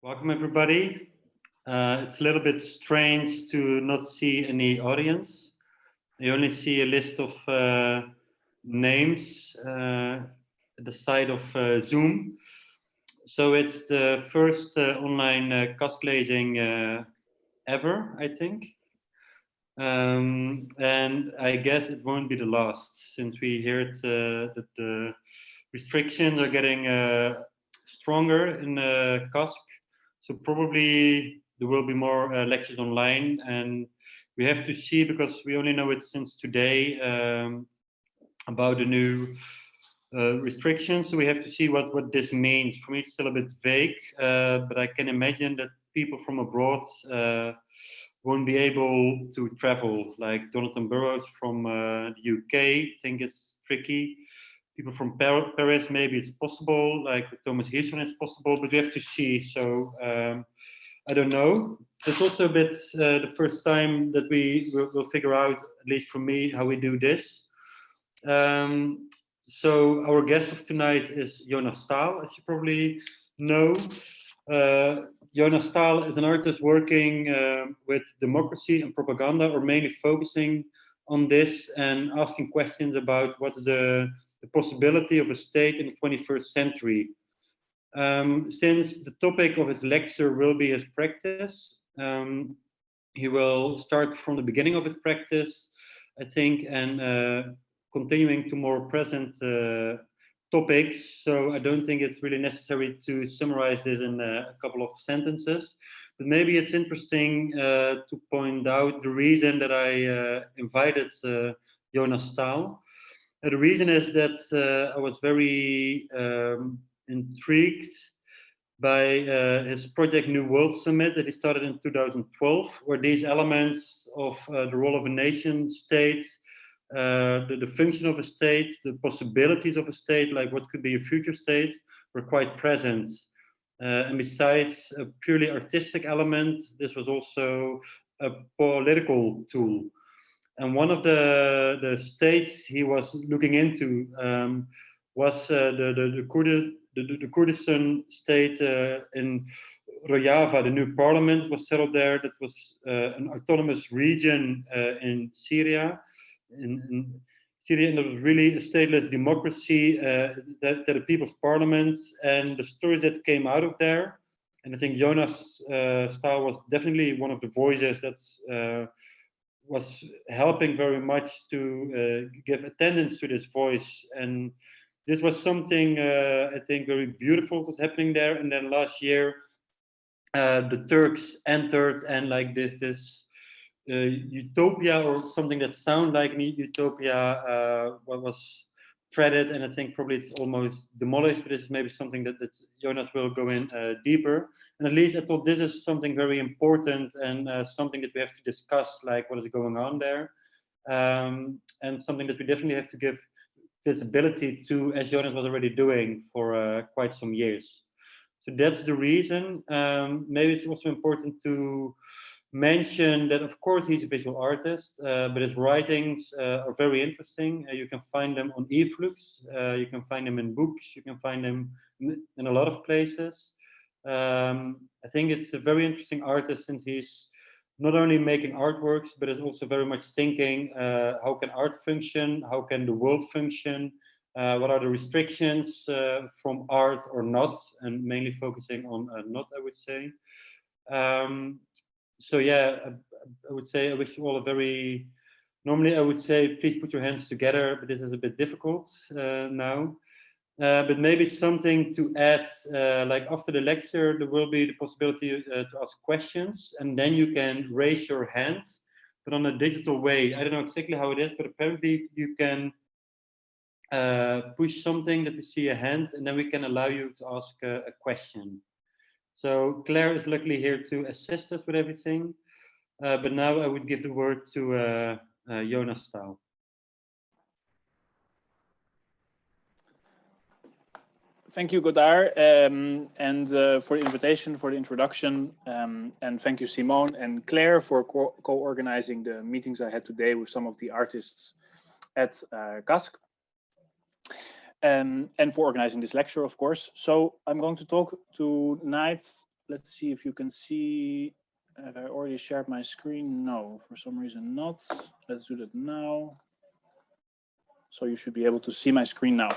Welcome, everybody. It's a little bit strange to not see any audience. I only see a list of names at the side of Zoom. So it's the first online KASKlezing ever, I think. And I guess it won't be the last, since we heard that the restrictions are getting stronger in KASK. So probably there will be more lectures online, and we have to see, because we only know it since today, about the new restrictions. So we have to see what this means. For me, it's still a bit vague, but I can imagine that people from abroad won't be able to travel. Like Jonathan Burrows from the UK, I think it's tricky. People from Paris, maybe it's possible. Like with Thomas Hirschman, it's possible, but we have to see. So I don't know. It's also a bit the first time that we will figure out, at least for me, how we do this. So our guest of tonight is Jonas Staal, as you probably know. Jonas Staal is an artist working with democracy and propaganda, or mainly focusing on this and asking questions about what is the possibility of a state in the 21st century. Since the topic of his lecture will be his practice, he will start from the beginning of his practice, I think, and continuing to more present topics. So I don't think it's really necessary to summarize this in a couple of sentences, but maybe it's interesting to point out the reason that I invited Jonas Staal. The reason is that I was very intrigued by his project New World Summit that he started in 2012, where these elements of the role of a nation state, the function of a state, the possibilities of a state, like what could be a future state, were quite present. And besides a purely artistic element, this was also a political tool. And one of the states he was looking into was the Kurdistan state in Rojava. The new parliament was settled there. That was an autonomous region in Syria. In Syria, and it was really a stateless democracy, that the people's parliament, and the stories that came out of there. And I think Jonas Staal was definitely one of the voices that's was helping very much to give attendance to this voice. And this was something I think very beautiful was happening there. And then last year, the Turks entered, and like this utopia, or something that sounded like an utopia, what was threaded, and I think probably it's almost demolished, but this is maybe something that Jonas will go in deeper. And at least I thought this is something very important, and something that we have to discuss, like what is going on there, and something that we definitely have to give visibility to, as Jonas was already doing for quite some years. So that's the reason. Maybe it's also important to mention that, of course, he's a visual artist, but his writings are very interesting. You can find them on eFlux, you can find them in books, you can find them in a lot of places. I think it's a very interesting artist, since he's not only making artworks, but is also very much thinking, how can art function, how can the world function, what are the restrictions from art or not, and mainly focusing on not, I would say. So yeah, I would say I wish you all a very, normally I would say please put your hands together, but this is a bit difficult now. But maybe something to add, like after the lecture, there will be the possibility to ask questions, and then you can raise your hand, but on a digital way. I don't know exactly how it is, but apparently you can push something that we see a hand, and then we can allow you to ask a question. So Claire is luckily here to assist us with everything. But now I would give the word to Jonas Staal. Thank you, Godard, and for the invitation, for the introduction, and thank you, Simone and Claire, for co-organizing the meetings I had today with some of the artists at KASK. And for organizing this lecture, of course. So I'm going to talk tonight let's see if you can see. Have I already shared my screen? No, for some reason not. Let's do that now. So you should be able to see my screen now.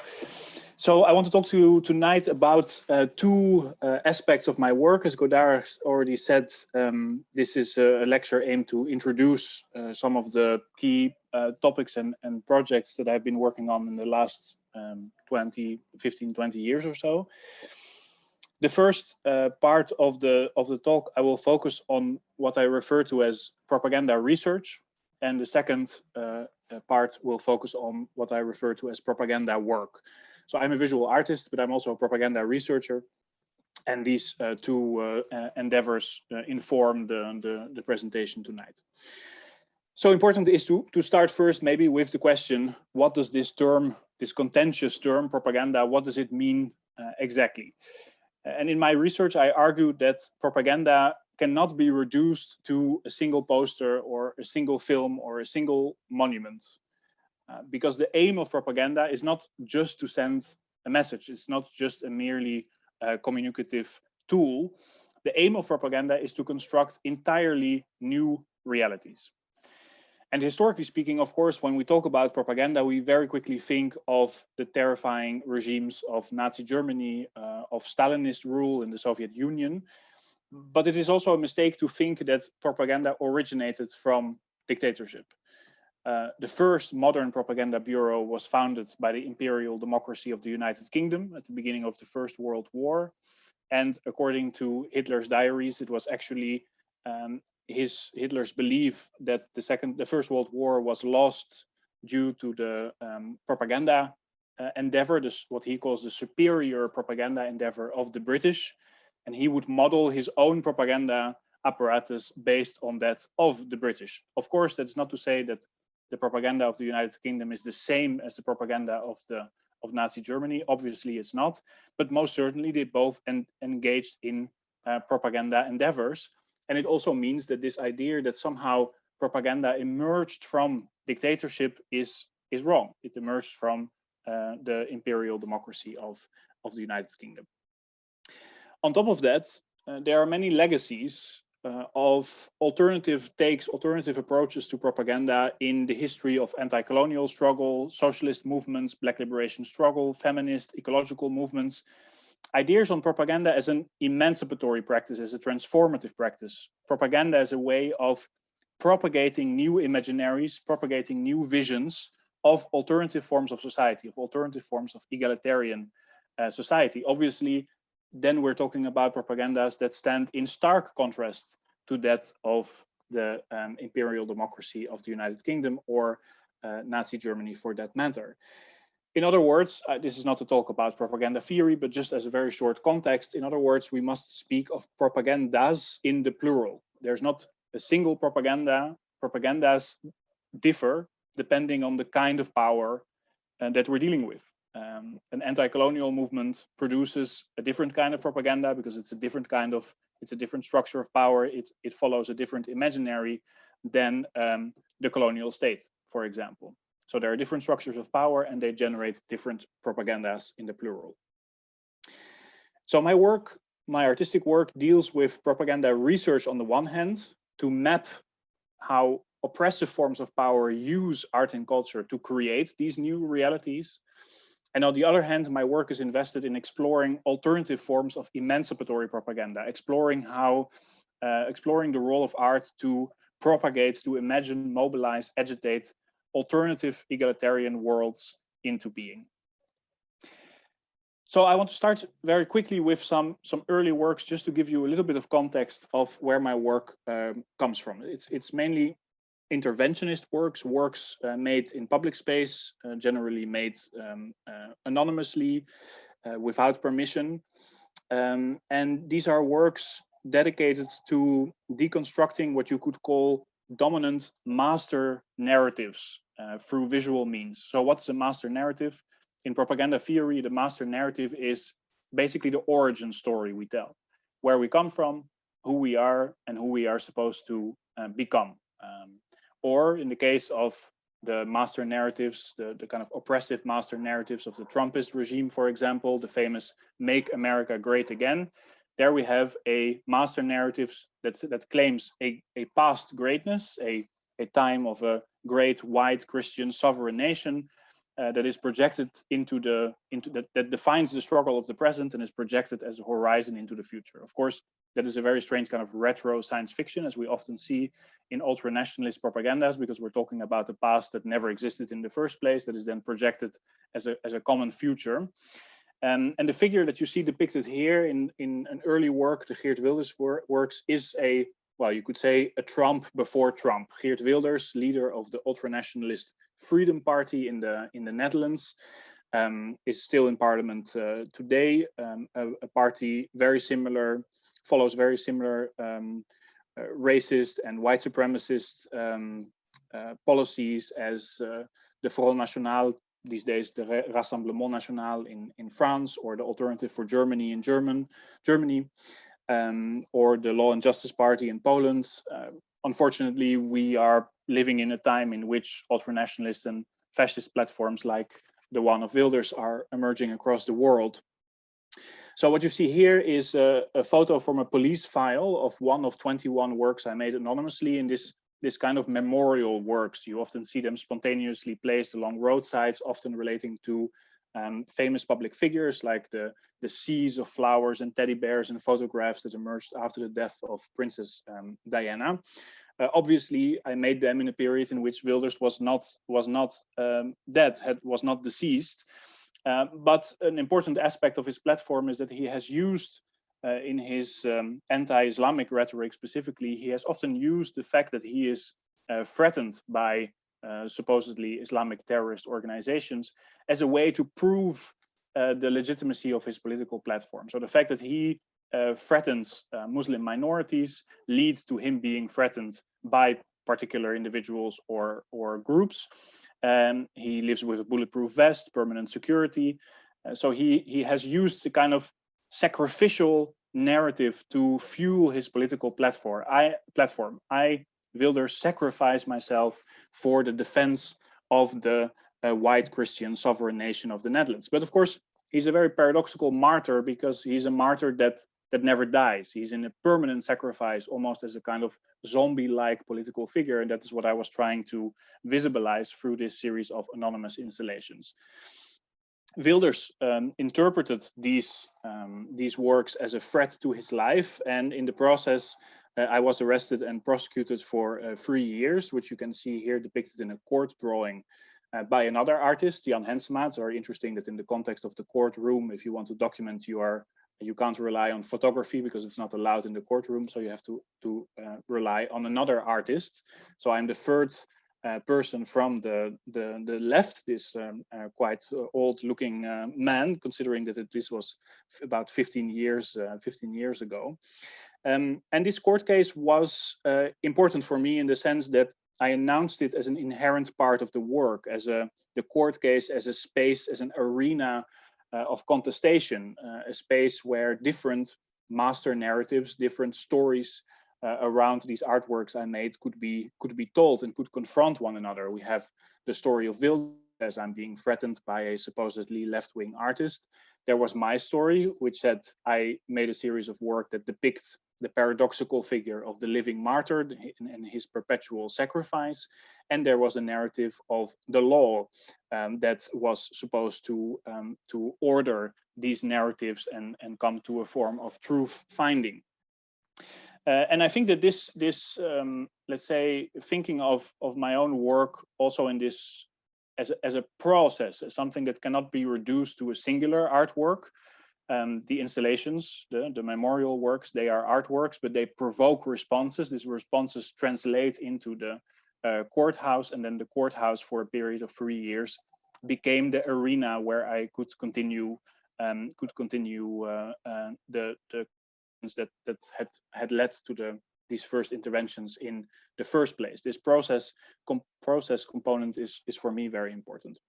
So I want to talk to you tonight about two aspects of my work. As Godard already said, this is a lecture aimed to introduce some of the key topics and projects that I've been working on in the last 20 years or so. The first part of the talk, I will focus on what I refer to as propaganda research, and the second part will focus on what I refer to as propaganda work. So I'm a visual artist, but I'm also a propaganda researcher, and these two endeavors inform the presentation tonight. So important is to start first maybe with the question, what does this term, this contentious term, propaganda, what does it mean exactly? And in my research, I argue that propaganda cannot be reduced to a single poster or a single film or a single monument. Because the aim of propaganda is not just to send a message. It's not just a merely communicative tool. The aim of propaganda is to construct entirely new realities. And historically speaking, of course, when we talk about propaganda, we very quickly think of the terrifying regimes of Nazi Germany, of Stalinist rule in the Soviet Union. But it is also a mistake to think that propaganda originated from dictatorship. The first modern propaganda bureau was founded by the imperial democracy of the United Kingdom at the beginning of the First World War. And according to Hitler's diaries, it was actually Hitler's belief that the First World War was lost due to the propaganda endeavor, what he calls the superior propaganda endeavor of the British. And he would model his own propaganda apparatus based on that of the British. Of course, that's not to say that the propaganda of the United Kingdom is the same as the propaganda of Nazi Germany. Obviously, it's not, but most certainly they both engaged in propaganda endeavors. And it also means that this idea that somehow propaganda emerged from dictatorship is wrong. It emerged from the imperial democracy of the United Kingdom. On top of that, there are many legacies of alternative takes, alternative approaches to propaganda in the history of anti-colonial struggle, socialist movements, Black liberation struggle, feminist, ecological movements. Ideas on propaganda as an emancipatory practice, as a transformative practice. Propaganda as a way of propagating new imaginaries, propagating new visions of alternative forms of society, of alternative forms of egalitarian society. Obviously, then we're talking about propagandas that stand in stark contrast to that of the imperial democracy of the United Kingdom or Nazi Germany for that matter. In other words, this is not to talk about propaganda theory, but just as a very short context. In other words, we must speak of propagandas in the plural. There's not a single propaganda. Propagandas differ depending on the kind of power that we're dealing with. An anti-colonial movement produces a different kind of propaganda because it's a different structure of power. It follows a different imaginary than the colonial state, for example. So there are different structures of power and they generate different propagandas in the plural. So my artistic work deals with propaganda research on the one hand to map how oppressive forms of power use art and culture to create these new realities. And on the other hand, my work is invested in exploring alternative forms of emancipatory propaganda, exploring the role of art to propagate, to imagine, mobilize, agitate alternative egalitarian worlds into being. So I want to start very quickly with some early works just to give you a little bit of context of where my work comes from. It's mainly interventionist works made in public space, generally made anonymously, without permission. And these are works dedicated to deconstructing what you could call dominant master narratives through visual means. So what's a master narrative? In propaganda theory, the master narrative is basically the origin story we tell, where we come from, who we are, and who we are supposed to become. Or in the case of the master narratives, the kind of oppressive master narratives of the Trumpist regime, for example, the famous Make America Great Again. there we have a master narratives that claims a past greatness, a time of a great white Christian sovereign nation that is projected into that defines the struggle of the present and is projected as a horizon into the future. Of course, that is a very strange kind of retro science fiction, as we often see in ultra-nationalist propagandas, because we're talking about a past that never existed in the first place, that is then projected as a common future. And the figure that you see depicted here in an early work, the Geert Wilders works, is well, you could say a Trump before Trump. Geert Wilders, leader of the ultra-nationalist Freedom Party in the Netherlands, is still in parliament today. A party very similar, follows very similar racist and white supremacist policies as the Front National, these days the Rassemblement National in France, or the Alternative for Germany in Germany, or the Law and Justice Party in Poland. Unfortunately, we are living in a time in which ultranationalist and fascist platforms like the one of Wilders are emerging across the world. So what you see here is a photo from a police file of one of 21 works I made anonymously in this kind of memorial works. You often see them spontaneously placed along roadsides, often relating to famous public figures, like the seas of flowers and teddy bears and photographs that emerged after the death of Princess Diana. Obviously, I made them in a period in which Wilders was not dead, was not deceased. But an important aspect of his platform is that he has used in his anti-Islamic rhetoric specifically, he has often used the fact that he is threatened by supposedly Islamic terrorist organizations as a way to prove the legitimacy of his political platform. So the fact that he threatens Muslim minorities leads to him being threatened by particular individuals or groups. He lives with a bulletproof vest, permanent security. So he has used the kind of sacrificial narrative to fuel his political platform. I, Wilders, sacrifice myself for the defense of the white Christian sovereign nation of the Netherlands. But of course, he's a very paradoxical martyr, because he's a martyr that never dies. He's in a permanent sacrifice, almost as a kind of zombie-like political figure. And that is what I was trying to visualize through this series of anonymous installations. Wilders interpreted these works as a threat to his life, and in the process, I was arrested and prosecuted for 3 years, which you can see here depicted in a court drawing by another artist, Jan Hensema. It's very interesting that in the context of the courtroom, if you want to document, you can't rely on photography because it's not allowed in the courtroom, so you have to rely on another artist. So I'm the third person from the left, this quite old-looking man, considering that this was about 15 years ago. And this court case was important for me in the sense that I announced it as an inherent part of the work, as the court case as a space, as an arena of contestation, a space where different master narratives, different stories around these artworks I made could be told and could confront one another. We have the story of Wilders as I'm being threatened by a supposedly left-wing artist. There was my story, which said I made a series of work that depicts the paradoxical figure of the living martyr and his perpetual sacrifice. And there was a narrative of the law that was supposed to order these narratives and come to a form of truth finding. And I think that this let's say, thinking of my own work also in this as a process, as something that cannot be reduced to a singular artwork. The installations, the memorial works, they are artworks, but they provoke responses. These responses translate into the courthouse, and then the courthouse for a period of 3 years became the arena where I could continue the that had led to these first interventions in the first place. This process component is for me very important.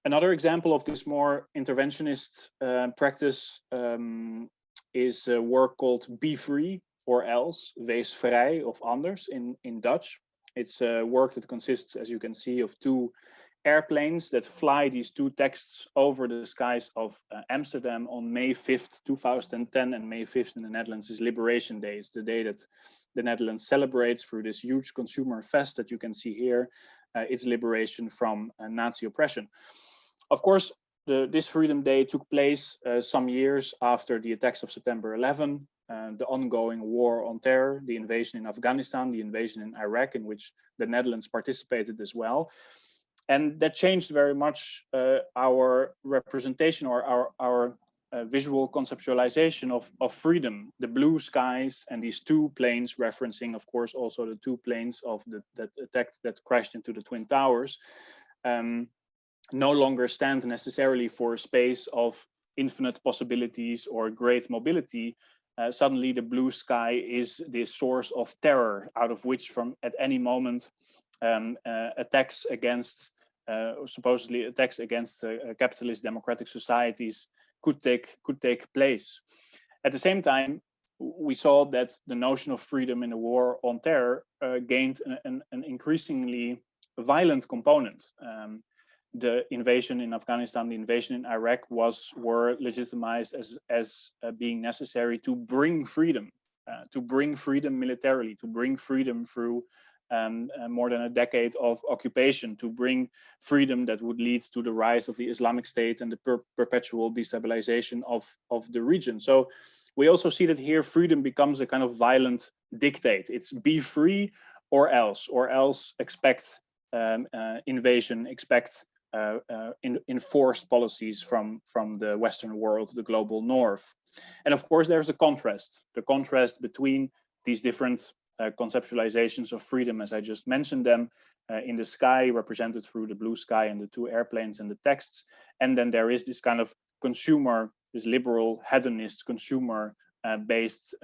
Another example of this more interventionist practice is a work called Be Free or Else, Wees Vrij of Anders in Dutch. It's a work that consists, as you can see, of 2 airplanes that fly these two texts over the skies of Amsterdam on May 5th, 2010, and May 5th in the Netherlands is Liberation Day. It's the day that the Netherlands celebrates through this huge consumer fest that you can see here, its liberation from Nazi oppression. Of course, this Freedom Day took place some years after the attacks of September 11, the ongoing war on terror, the invasion in Afghanistan, the invasion in Iraq, in which the Netherlands participated as well. And that changed very much our representation or our visual conceptualization of freedom. The blue skies and these two planes, referencing, of course, also the two planes of that crashed into the Twin Towers, no longer stand necessarily for a space of infinite possibilities or great mobility. Suddenly the blue sky is this source of terror, out of which from at any moment attacks against supposedly attacks against capitalist democratic societies could take place. At the same time, we saw that the notion of freedom in the war on terror gained an increasingly violent component. The invasion in Afghanistan, the invasion in Iraq were legitimized as being necessary to bring freedom militarily, to bring freedom through more than a decade of occupation, to bring freedom that would lead to the rise of the Islamic State and the perpetual destabilization of the region. So we also see that here freedom becomes a kind of violent dictate. It's be free or else expect invasion, expect enforced policies from the Western world, the global North. And of course, there's a contrast, the contrast between these different conceptualizations of freedom, as I just mentioned them, in the sky, represented through the blue sky and the two airplanes and the texts. And then there is this kind of consumer, this liberal hedonist consumer based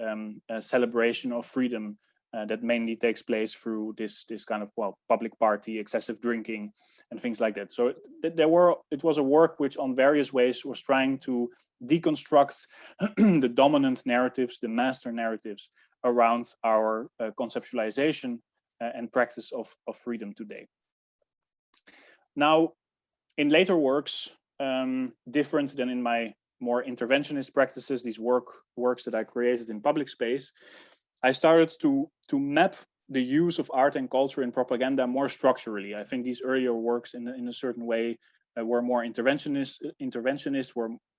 celebration of freedom that mainly takes place through this kind of, well, public party, excessive drinking and things like that. So it was a work which on various ways was trying to deconstruct the dominant narratives, the master narratives around our conceptualization and practice of freedom today. Now, in later works, different than in my more interventionist practices, these works that I created in public space, I started to map the use of art and culture in propaganda more structurally. I think these earlier works in a certain way were more interventionist,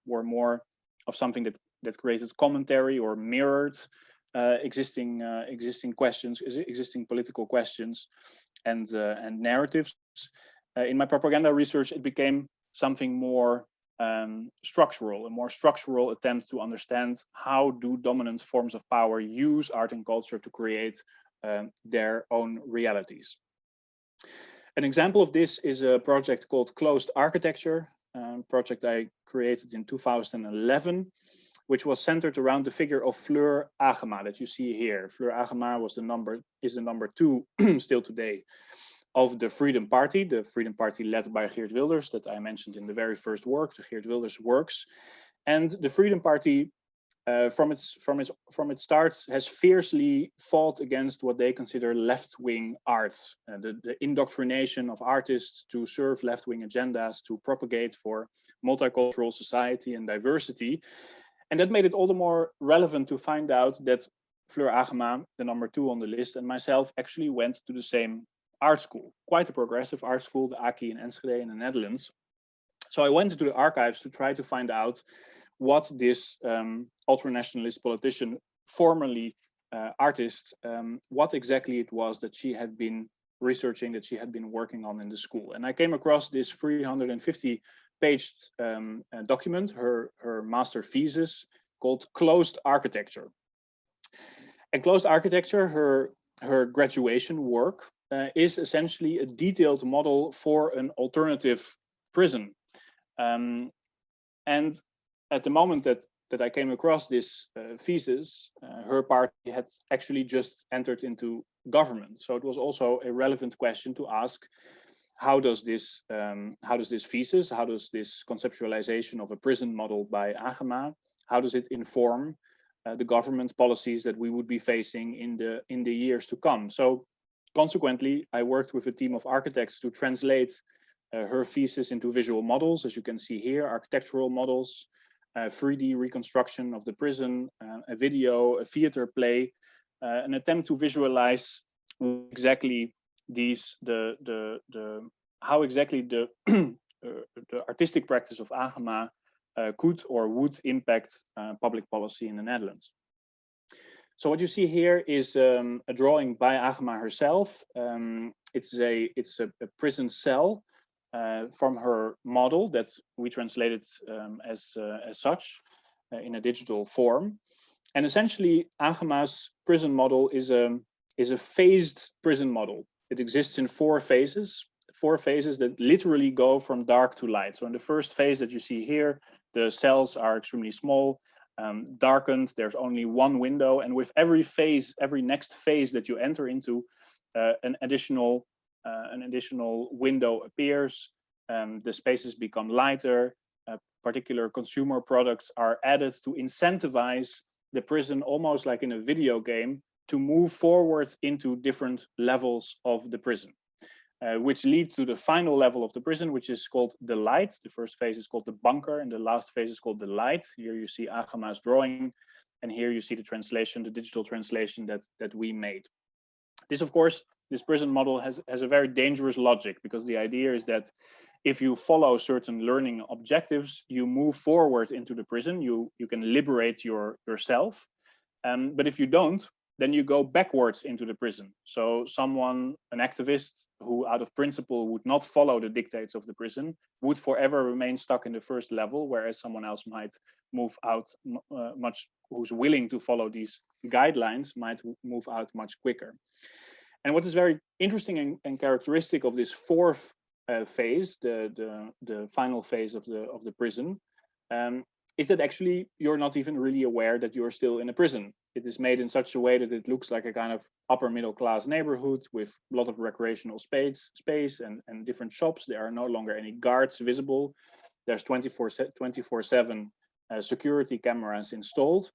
were more of something that created commentary or mirrored existing questions, existing political questions and narratives. In my propaganda research, it became something more structural, a more structural attempt to understand how do dominant forms of power use art and culture to create their own realities. An example of this is a project called Closed Architecture, a project I created in 2011, which was centered around the figure of Fleur Agema that you see here. Fleur Agema is the number 2 still today of the Freedom Party led by Geert Wilders that I mentioned in the very first work, the Geert Wilders works. And the Freedom Party from its start has fiercely fought against what they consider left-wing art, the indoctrination of artists to serve left-wing agendas, to propagate for multicultural society and diversity. And that made it all the more relevant to find out that Fleur Agema, the number 2 on the list, and myself actually went to the same art school, quite a progressive art school, the AKI in Enschede in the Netherlands. So I went into the archives to try to find out what this ultranationalist politician, formerly artist, what exactly it was that she had been researching, that she had been working on in the school. And I came across this 350-page document, her master thesis, called Closed Architecture. And Closed Architecture, her graduation work, is essentially a detailed model for an alternative prison. And at the moment that I came across this thesis, her party had actually just entered into government. So it was also a relevant question to ask, how does this thesis, how does this conceptualization of a prison model by Agema, how does it inform the government policies that we would be facing in the years to come? So consequently, I worked with a team of architects to translate her thesis into visual models, as you can see here, architectural models, 3D reconstruction of the prison, a video, a theater play, an attempt to visualize exactly these, how exactly the the artistic practice of Agema could or would impact public policy in the Netherlands. So what you see here is a drawing by Agema herself. It's a prison cell from her model that we translated as such in a digital form. And essentially, Agema's prison model is a phased prison model. It exists in four phases that literally go from dark to light. So in the first phase that you see here, the cells are extremely small, darkened, there's only one window, and with every phase, every next phase that you enter into, an additional window appears, the spaces become lighter, particular consumer products are added to incentivize the prison, almost like in a video game, to move forward into different levels of the prison. Which leads to the final level of the prison, which is called the light. The first phase is called the bunker, and the last phase is called the light. Here you see Agema's drawing, and here you see the translation, the digital translation that we made. This, of course, this prison model has a very dangerous logic, because the idea is that if you follow certain learning objectives, you move forward into the prison, you can liberate yourself. But if you don't, then you go backwards into the prison. So someone, an activist who out of principle would not follow the dictates of the prison, would forever remain stuck in the first level, whereas someone else might move out who's willing to follow these guidelines might move out much quicker. And what is very interesting and characteristic of this fourth phase, the final phase of the prison, is that actually you're not even really aware that you're still in a prison. It is made in such a way that it looks like a kind of upper middle class neighborhood with a lot of recreational space and different shops. There are no longer any guards visible. There's 24/7 security cameras installed.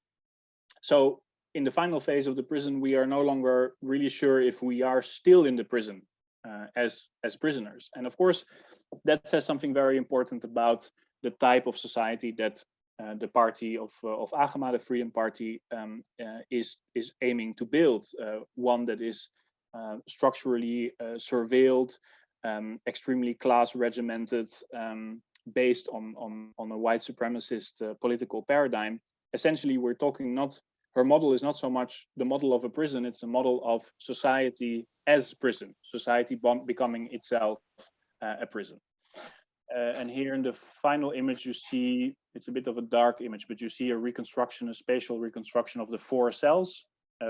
So in the final phase of the prison, we are no longer really sure if we are still in the prison as prisoners. And of course, that says something very important about the type of society that the party of Agema, the Freedom Party, is aiming to build, one that is structurally surveilled, extremely class regimented, based on a white supremacist political paradigm. Essentially, we're talking not, her model is not so much the model of a prison, it's a model of society as prison, society becoming itself a prison. And here in the final image, you see, it's a bit of a dark image, but you see a reconstruction, a spatial reconstruction of the four cells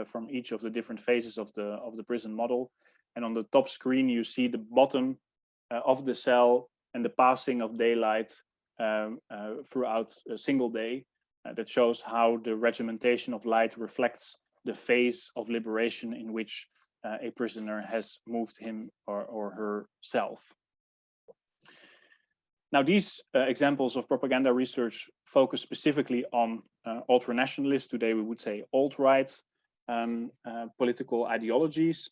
from each of the different phases of the prison model. And on the top screen, you see the bottom of the cell and the passing of daylight throughout a single day. That shows how the regimentation of light reflects the phase of liberation in which a prisoner has moved him or herself. Now, these examples of propaganda research focus specifically on ultranationalist, today we would say alt-right, political ideologies,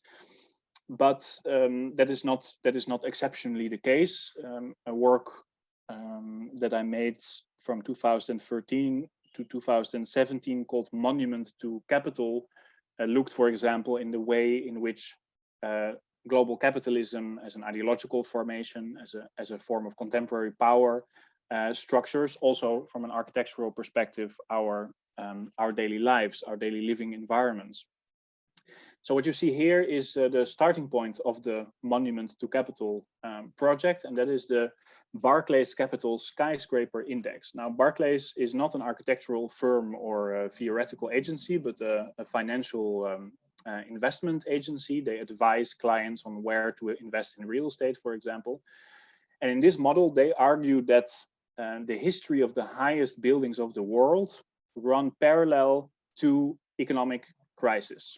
but that is not exceptionally the case. A work that I made from 2013 to 2017 called Monument to Capital looked, for example, in the way in which global capitalism as an ideological formation, as a form of contemporary power, structures also from an architectural perspective our daily lives, our daily living environments. So what you see here is the starting point of the Monument to Capital project, and that is the Barclays Capital Skyscraper Index. Now, Barclays is not an architectural firm or a theoretical agency, but a financial investment agency. They advise clients on where to invest in real estate, for example. And in this model, they argue that the history of the highest buildings of the world run parallel to economic crisis.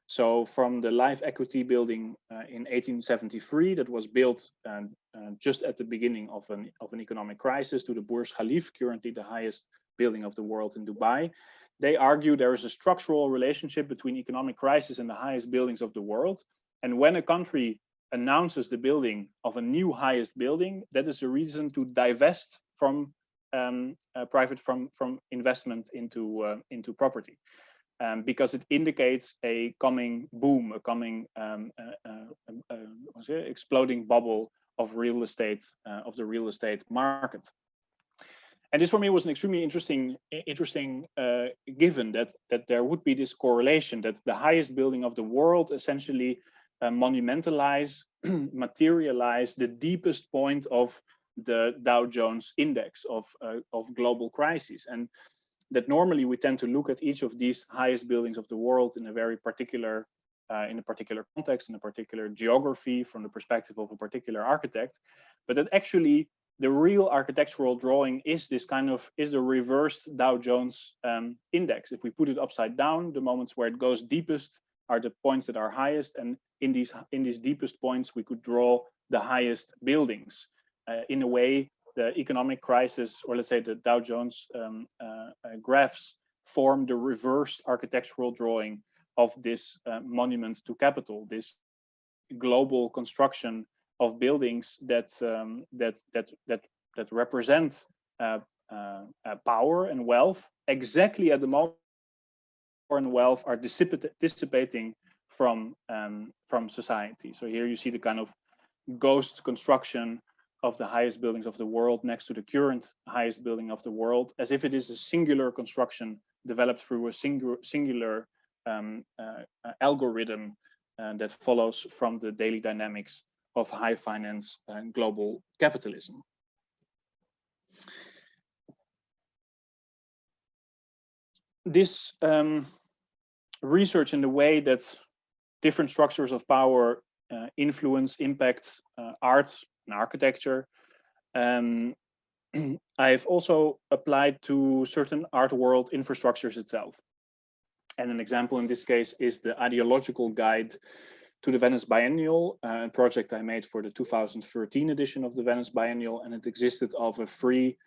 So from the Life Equity building in 1873, that was built just at the beginning of an economic crisis, to the Burj Khalifa, currently the highest building of the world in Dubai. They argue there is a structural relationship between economic crisis and the highest buildings of the world. And when a country announces the building of a new highest building, that is a reason to divest from from investment into property, because it indicates a coming boom, a coming exploding bubble of real estate, of the real estate market. And this for me was an extremely interesting given that there would be this correlation that the highest building of the world essentially monumentalize, materialize the deepest point of the Dow Jones index of global crises, and that normally we tend to look at each of these highest buildings of the world in a very particular in a particular context, in a particular geography, from the perspective of a particular architect, but that actually the real architectural drawing is this is the reversed Dow Jones index. If we put it upside down, the moments where it goes deepest are the points that are highest, and in these deepest points we could draw the highest buildings. In a way, the economic crisis, or let's say the Dow Jones graphs, form the reversed architectural drawing of this monument to capital, this global construction of buildings that represent power and wealth exactly at the moment power and wealth are dissipating from society. So here you see the kind of ghost construction of the highest buildings of the world next to the current highest building of the world, as if it is a singular construction developed through a singular algorithm that follows from the daily dynamics of high finance and global capitalism. This research in the way that different structures of power influence, impact art and architecture, I've also applied to certain art world infrastructures itself. And an example in this case is the ideological guide to the Venice Biennial, a project I made for the 2013 edition of the Venice Biennial, and it existed of a free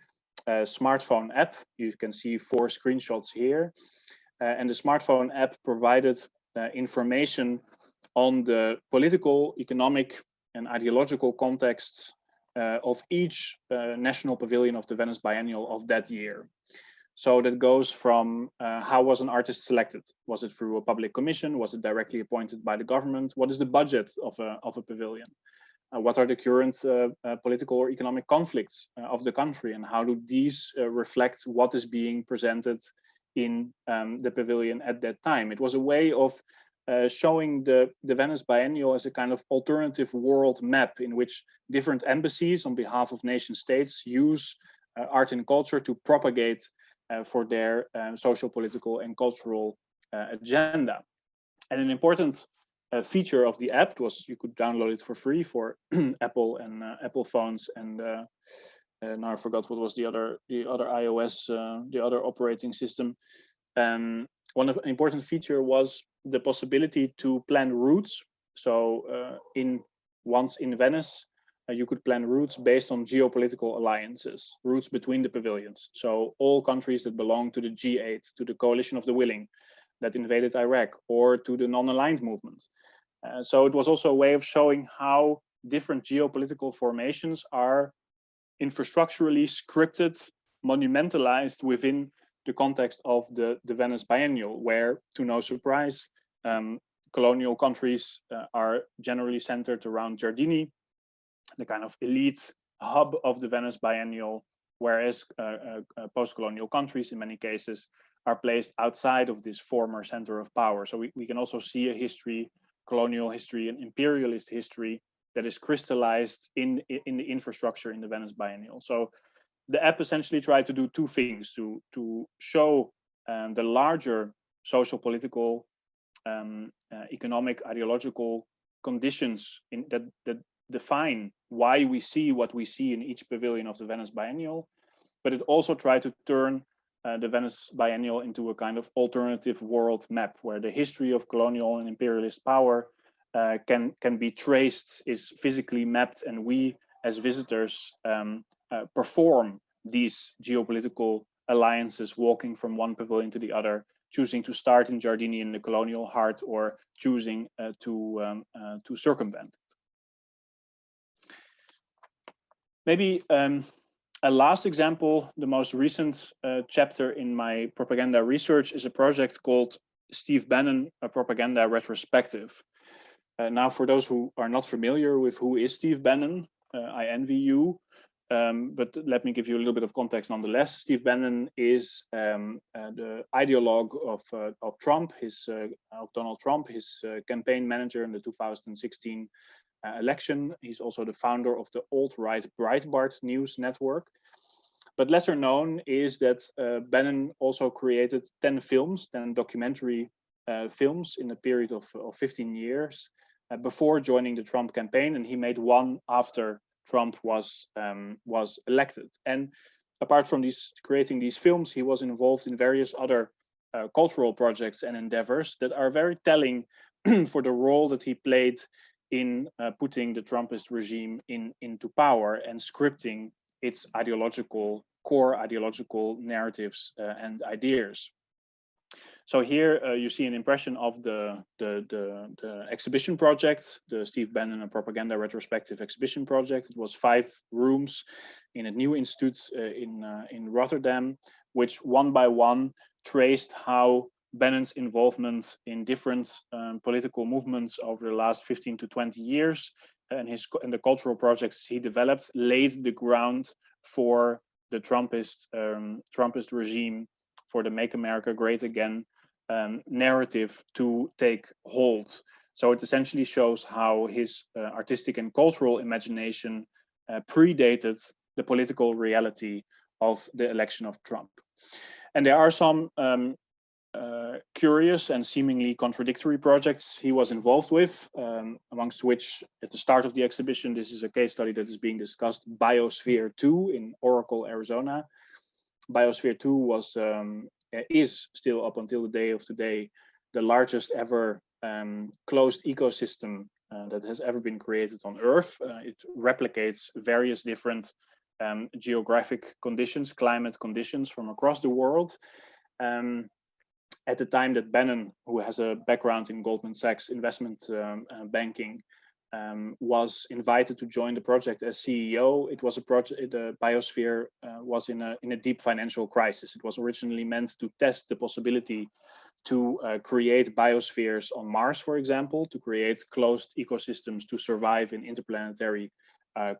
smartphone app. You can see 4 screenshots here. And the smartphone app provided information on the political, economic, and ideological contexts of each national pavilion of the Venice Biennial of that year. So that goes from how was an artist selected? Was it through a public commission? Was it directly appointed by the government? What is the budget of a pavilion? What are the current political or economic conflicts of the country, and how do these reflect what is being presented in the pavilion at that time? It was a way of showing the Venice Biennial as a kind of alternative world map in which different embassies on behalf of nation states use art and culture to propagate for their social, political, and cultural agenda. And an important feature of the app was you could download it for free for Apple and Apple phones, and now I forgot what was the other iOS, the other operating system. One of important feature was the possibility to plan routes. So once in Venice, you could plan routes based on geopolitical alliances, routes between the pavilions. So all countries that belong to the G8, to the Coalition of the Willing that invaded Iraq, or to the non-aligned movement. So it was also a way of showing how different geopolitical formations are infrastructurally scripted, monumentalized within the context of the Venice Biennial, where, to no surprise, colonial countries are generally centered around Giardini, the kind of elite hub of the Venice Biennial, whereas post-colonial countries, in many cases, are placed outside of this former center of power. So we can also see a history, colonial history and imperialist history, that is crystallized in the infrastructure in the Venice Biennial. So the app essentially tried to do 2 things: to show the larger social, political, economic, ideological conditions that define why we see what we see in each pavilion of the Venice Biennial, but it also tried to turn the Venice Biennial into a kind of alternative world map, where the history of colonial and imperialist power can be traced, is physically mapped, and we as visitors perform these geopolitical alliances, walking from one pavilion to the other, choosing to start in Giardini in the colonial heart, or choosing to circumvent it. Maybe a last example, the most recent chapter in my propaganda research is a project called Steve Bannon, a propaganda retrospective. Now, for those who are not familiar with who is Steve Bannon, I envy you. But let me give you a little bit of context nonetheless. Steve Bannon is the ideologue of Trump, of Donald Trump, his campaign manager in the 2016 election. He's also the founder of the alt-right Breitbart news network. But lesser known is that Bannon also created 10 films, 10 documentary films in a period of 15 years before joining the Trump campaign, and he made one after Trump was elected. And apart from creating these films, he was involved in various other cultural projects and endeavors that are very telling for the role that he played in putting the Trumpist regime into power and scripting its core ideological narratives and ideas. So here you see an impression of the exhibition project, the Steve Bannon and Propaganda Retrospective Exhibition Project. It was 5 rooms in a new institute in Rotterdam, which one by one traced how Bannon's involvement in different political movements over the last 15 to 20 years and the cultural projects he developed laid the ground for the Trumpist regime, for the Make America Great Again narrative to take hold. So it essentially shows how his artistic and cultural imagination predated the political reality of the election of Trump. And there are some curious and seemingly contradictory projects he was involved with, amongst which at the start of the exhibition, this is a case study that is being discussed, Biosphere 2 in Oracle, Arizona. Biosphere 2 is still up until the day of today the largest ever closed ecosystem that has ever been created on Earth. It replicates various different geographic conditions, climate conditions from across the world. At the time that Bannon, who has a background in Goldman Sachs investment banking, was invited to join the project as CEO, it was a project. The Biosphere was in a deep financial crisis. It was originally meant to test the possibility to create biospheres on Mars, for example, to create closed ecosystems to survive in interplanetary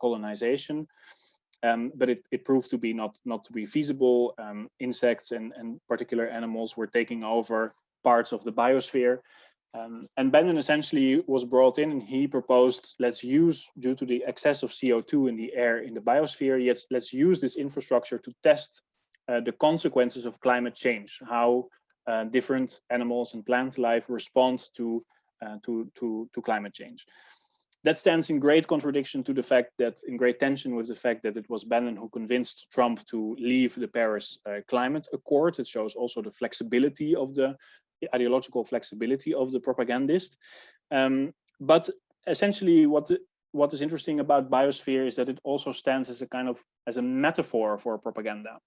colonization. But it proved to be not to be feasible. Insects and particular animals were taking over parts of the biosphere. And Bannon essentially was brought in and he proposed, let's use, due to the excess of CO2 in the air in the biosphere, yet let's use this infrastructure to test the consequences of climate change, how different animals and plant life respond to climate change. That stands in great contradiction to the fact that, in great tension with the fact that it was Bannon who convinced Trump to leave the Paris Climate Accord. It shows also the flexibility of the ideological flexibility of the propagandist. But essentially what is interesting about Biosphere is that it also stands as a metaphor for propaganda.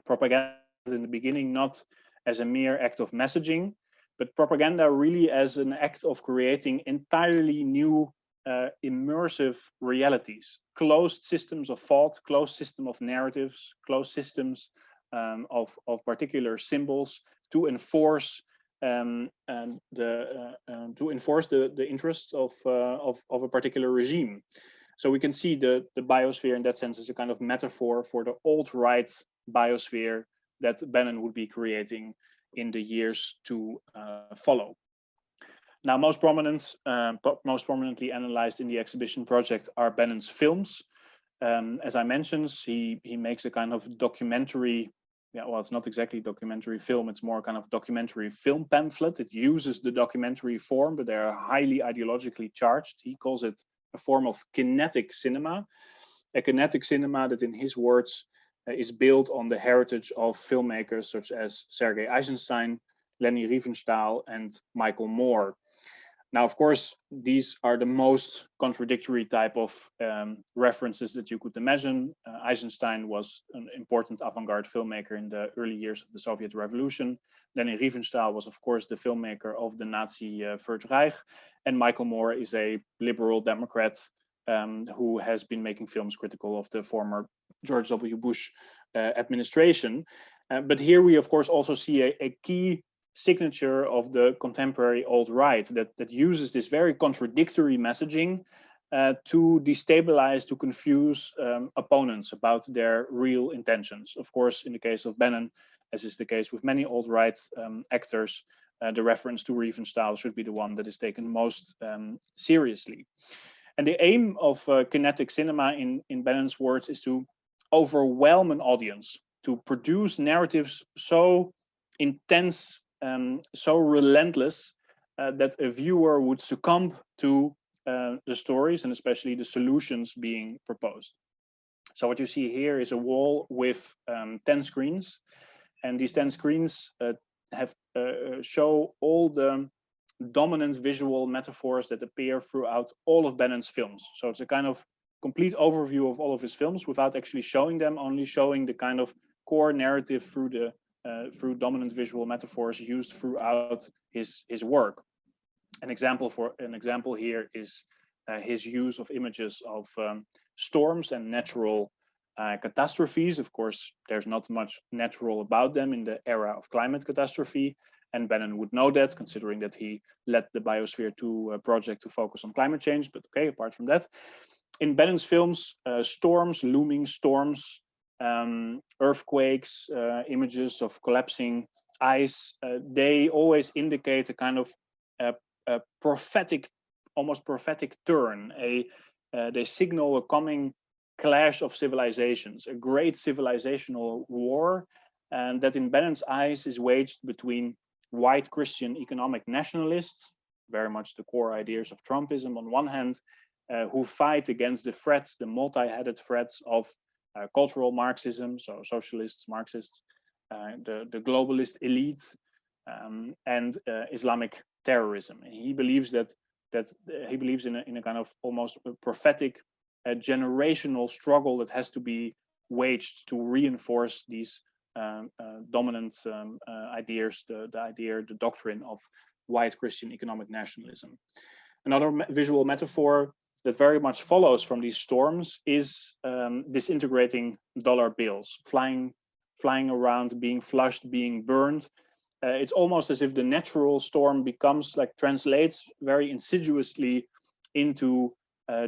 Propaganda in the beginning not as a mere act of messaging, but propaganda really as an act of creating entirely new immersive realities, closed systems of thought, closed system of narratives, closed systems of particular symbols to enforce the interests of a particular regime. So we can see the biosphere in that sense as a kind of metaphor for the alt-right biosphere that Bannon would be creating in the years to follow. Now, most prominently analyzed in the exhibition project are Bannon's films. As I mentioned, he makes a kind of documentary. Yeah, well, it's not exactly documentary film. It's more kind of documentary film pamphlet. It uses the documentary form, but they are highly ideologically charged. He calls it a form of kinetic cinema, a kinetic cinema that, in his words, is built on the heritage of filmmakers such as Sergei Eisenstein, Leni Riefenstahl, and Michael Moore. Now, of course, these are the most contradictory type of references that you could imagine. Eisenstein was an important avant-garde filmmaker in the early years of the Soviet Revolution. Leni Riefenstahl was, of course, the filmmaker of the Nazi Third Reich. And Michael Moore is a liberal Democrat who has been making films critical of the former George W. Bush administration. But here we, of course, also see a key signature of the contemporary alt-right that uses this very contradictory messaging to destabilize, to confuse opponents about their real intentions. Of course, in the case of Bannon, as is the case with many alt-right actors, the reference to Reeve and Staal should be the one that is taken most seriously. And the aim of kinetic cinema, in Bannon's words, is to overwhelm an audience, to produce narratives so intense, so relentless, that a viewer would succumb to the stories and especially the solutions being proposed. So what you see here is a wall with 10 screens, and these 10 screens show all the dominant visual metaphors that appear throughout all of Bannon's films. So it's a kind of complete overview of all of his films without actually showing them, only showing the kind of core narrative through dominant visual metaphors used throughout his work. An example here is his use of images of storms and natural catastrophes. Of course, there's not much natural about them in the era of climate catastrophe, and Bannon would know that, considering that he led the Biosphere 2 project to focus on climate change. But okay, apart from that, in Bannon's films, storms, looming storms, earthquakes, images of collapsing ice, they always indicate a kind of a prophetic, almost prophetic turn. They signal a coming clash of civilizations, a great civilizational war, and that in Bannon's eyes is waged between white Christian economic nationalists, very much the core ideas of Trumpism on one hand, who fight against the threats, the multi-headed threats of cultural Marxism, so socialists, Marxists, the globalist elite, and Islamic terrorism. And he believes that he believes in a kind of almost prophetic, generational struggle that has to be waged to reinforce these dominant ideas, the doctrine of white Christian economic nationalism. Another visual metaphor that very much follows from these storms is disintegrating dollar bills, flying around, being flushed, being burned. It's almost as if the natural storm translates very insidiously into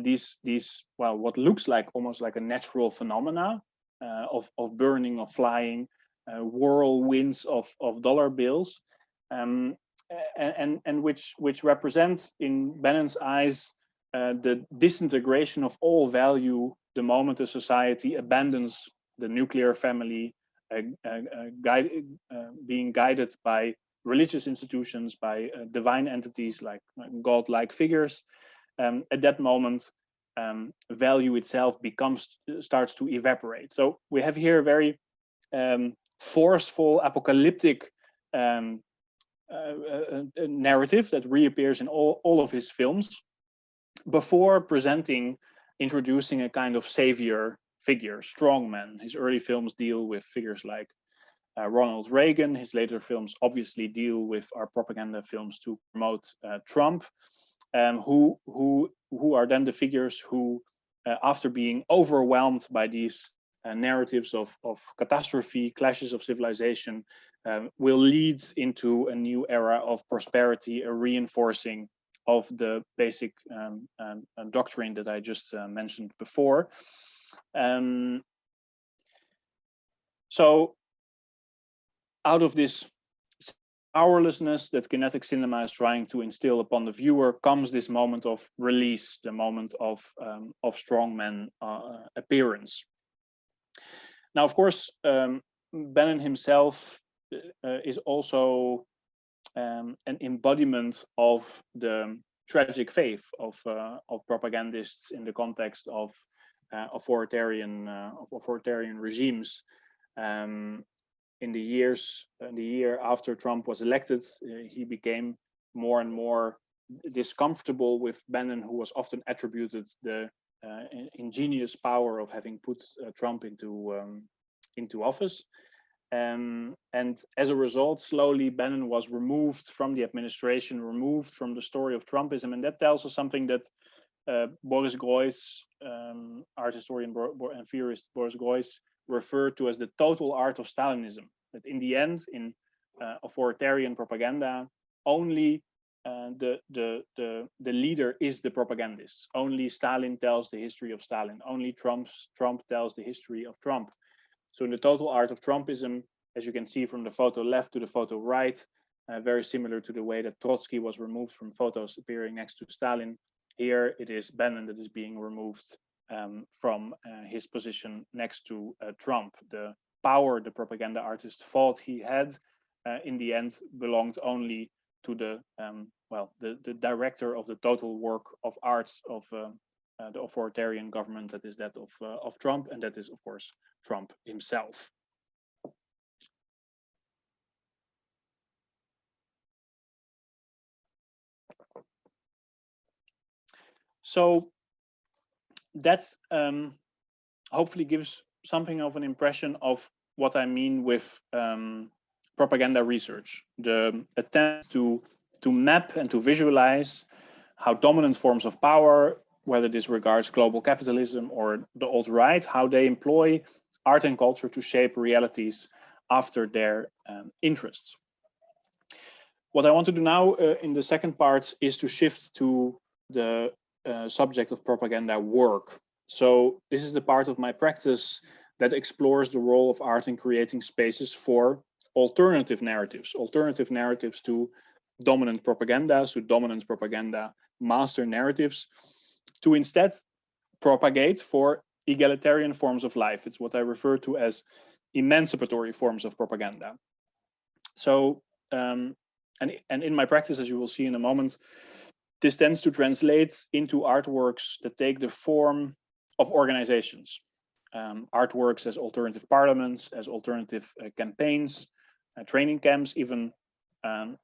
these what looks like almost like a natural phenomena of burning, of flying, whirlwinds of dollar bills, and which represent in Bannon's eyes the disintegration of all value the moment a society abandons the nuclear family, being guided by religious institutions, by divine entities like God-like figures. At that moment, value itself starts to evaporate. So we have here a very forceful, apocalyptic narrative that reappears in all of his films, before introducing a kind of savior figure, strongman. His early films deal with figures like Ronald Reagan. His later films obviously deal with our propaganda films to promote Trump, who are then the figures who, after being overwhelmed by these narratives of catastrophe, clashes of civilization, will lead into a new era of prosperity, a reinforcing of the basic doctrine that I just mentioned before. So out of this powerlessness that kinetic cinema is trying to instill upon the viewer comes this moment of release, the moment of strongman appearance. Now, of course, Bannon himself is also an embodiment of the tragic fate of propagandists in the context of authoritarian regimes. In the year after Trump was elected, he became more and more discomfortable with Bannon, who was often attributed the ingenious power of having put Trump into office. And as a result, slowly Bannon was removed from the administration, removed from the story of Trumpism, and that tells us something that Boris Groys, art historian and theorist Boris Groys, referred to as the total art of Stalinism. That in the end, in authoritarian propaganda, only the leader is the propagandist. Only Stalin tells the history of Stalin. Only Trump tells the history of Trump. So in the total art of Trumpism, as you can see from the photo left to the photo right, very similar to the way that Trotsky was removed from photos appearing next to Stalin. Here it is Bannon that is being removed from his position next to Trump. The power the propaganda artist thought he had in the end belonged only to the director of the total work of arts of the authoritarian government, that is that of Trump, and that is of course Trump himself. So that hopefully gives something of an impression of what I mean with propaganda research, the attempt to map and to visualize how dominant forms of power, whether this regards global capitalism or the alt-right, how they employ art and culture to shape realities after their interests. What I want to do now in the second part is to shift to the subject of propaganda work. So this is the part of my practice that explores the role of art in creating spaces for alternative narratives to dominant propaganda, so dominant propaganda master narratives, to instead propagate for egalitarian forms of life. It's what I refer to as emancipatory forms of propaganda. So, and in my practice, as you will see in a moment, this tends to translate into artworks that take the form of organizations. Artworks as alternative parliaments, as alternative campaigns, training camps, even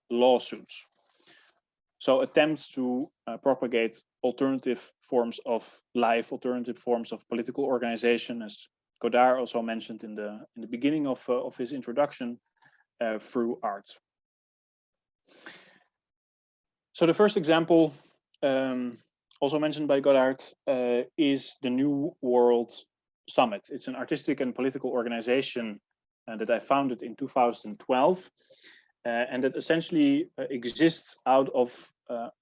lawsuits. So attempts to propagate alternative forms of life, alternative forms of political organization, as Godard also mentioned in the beginning of his introduction, through art. So the first example, also mentioned by Godard, is the New World Summit. It's an artistic and political organization that I founded in 2012, and that essentially exists out of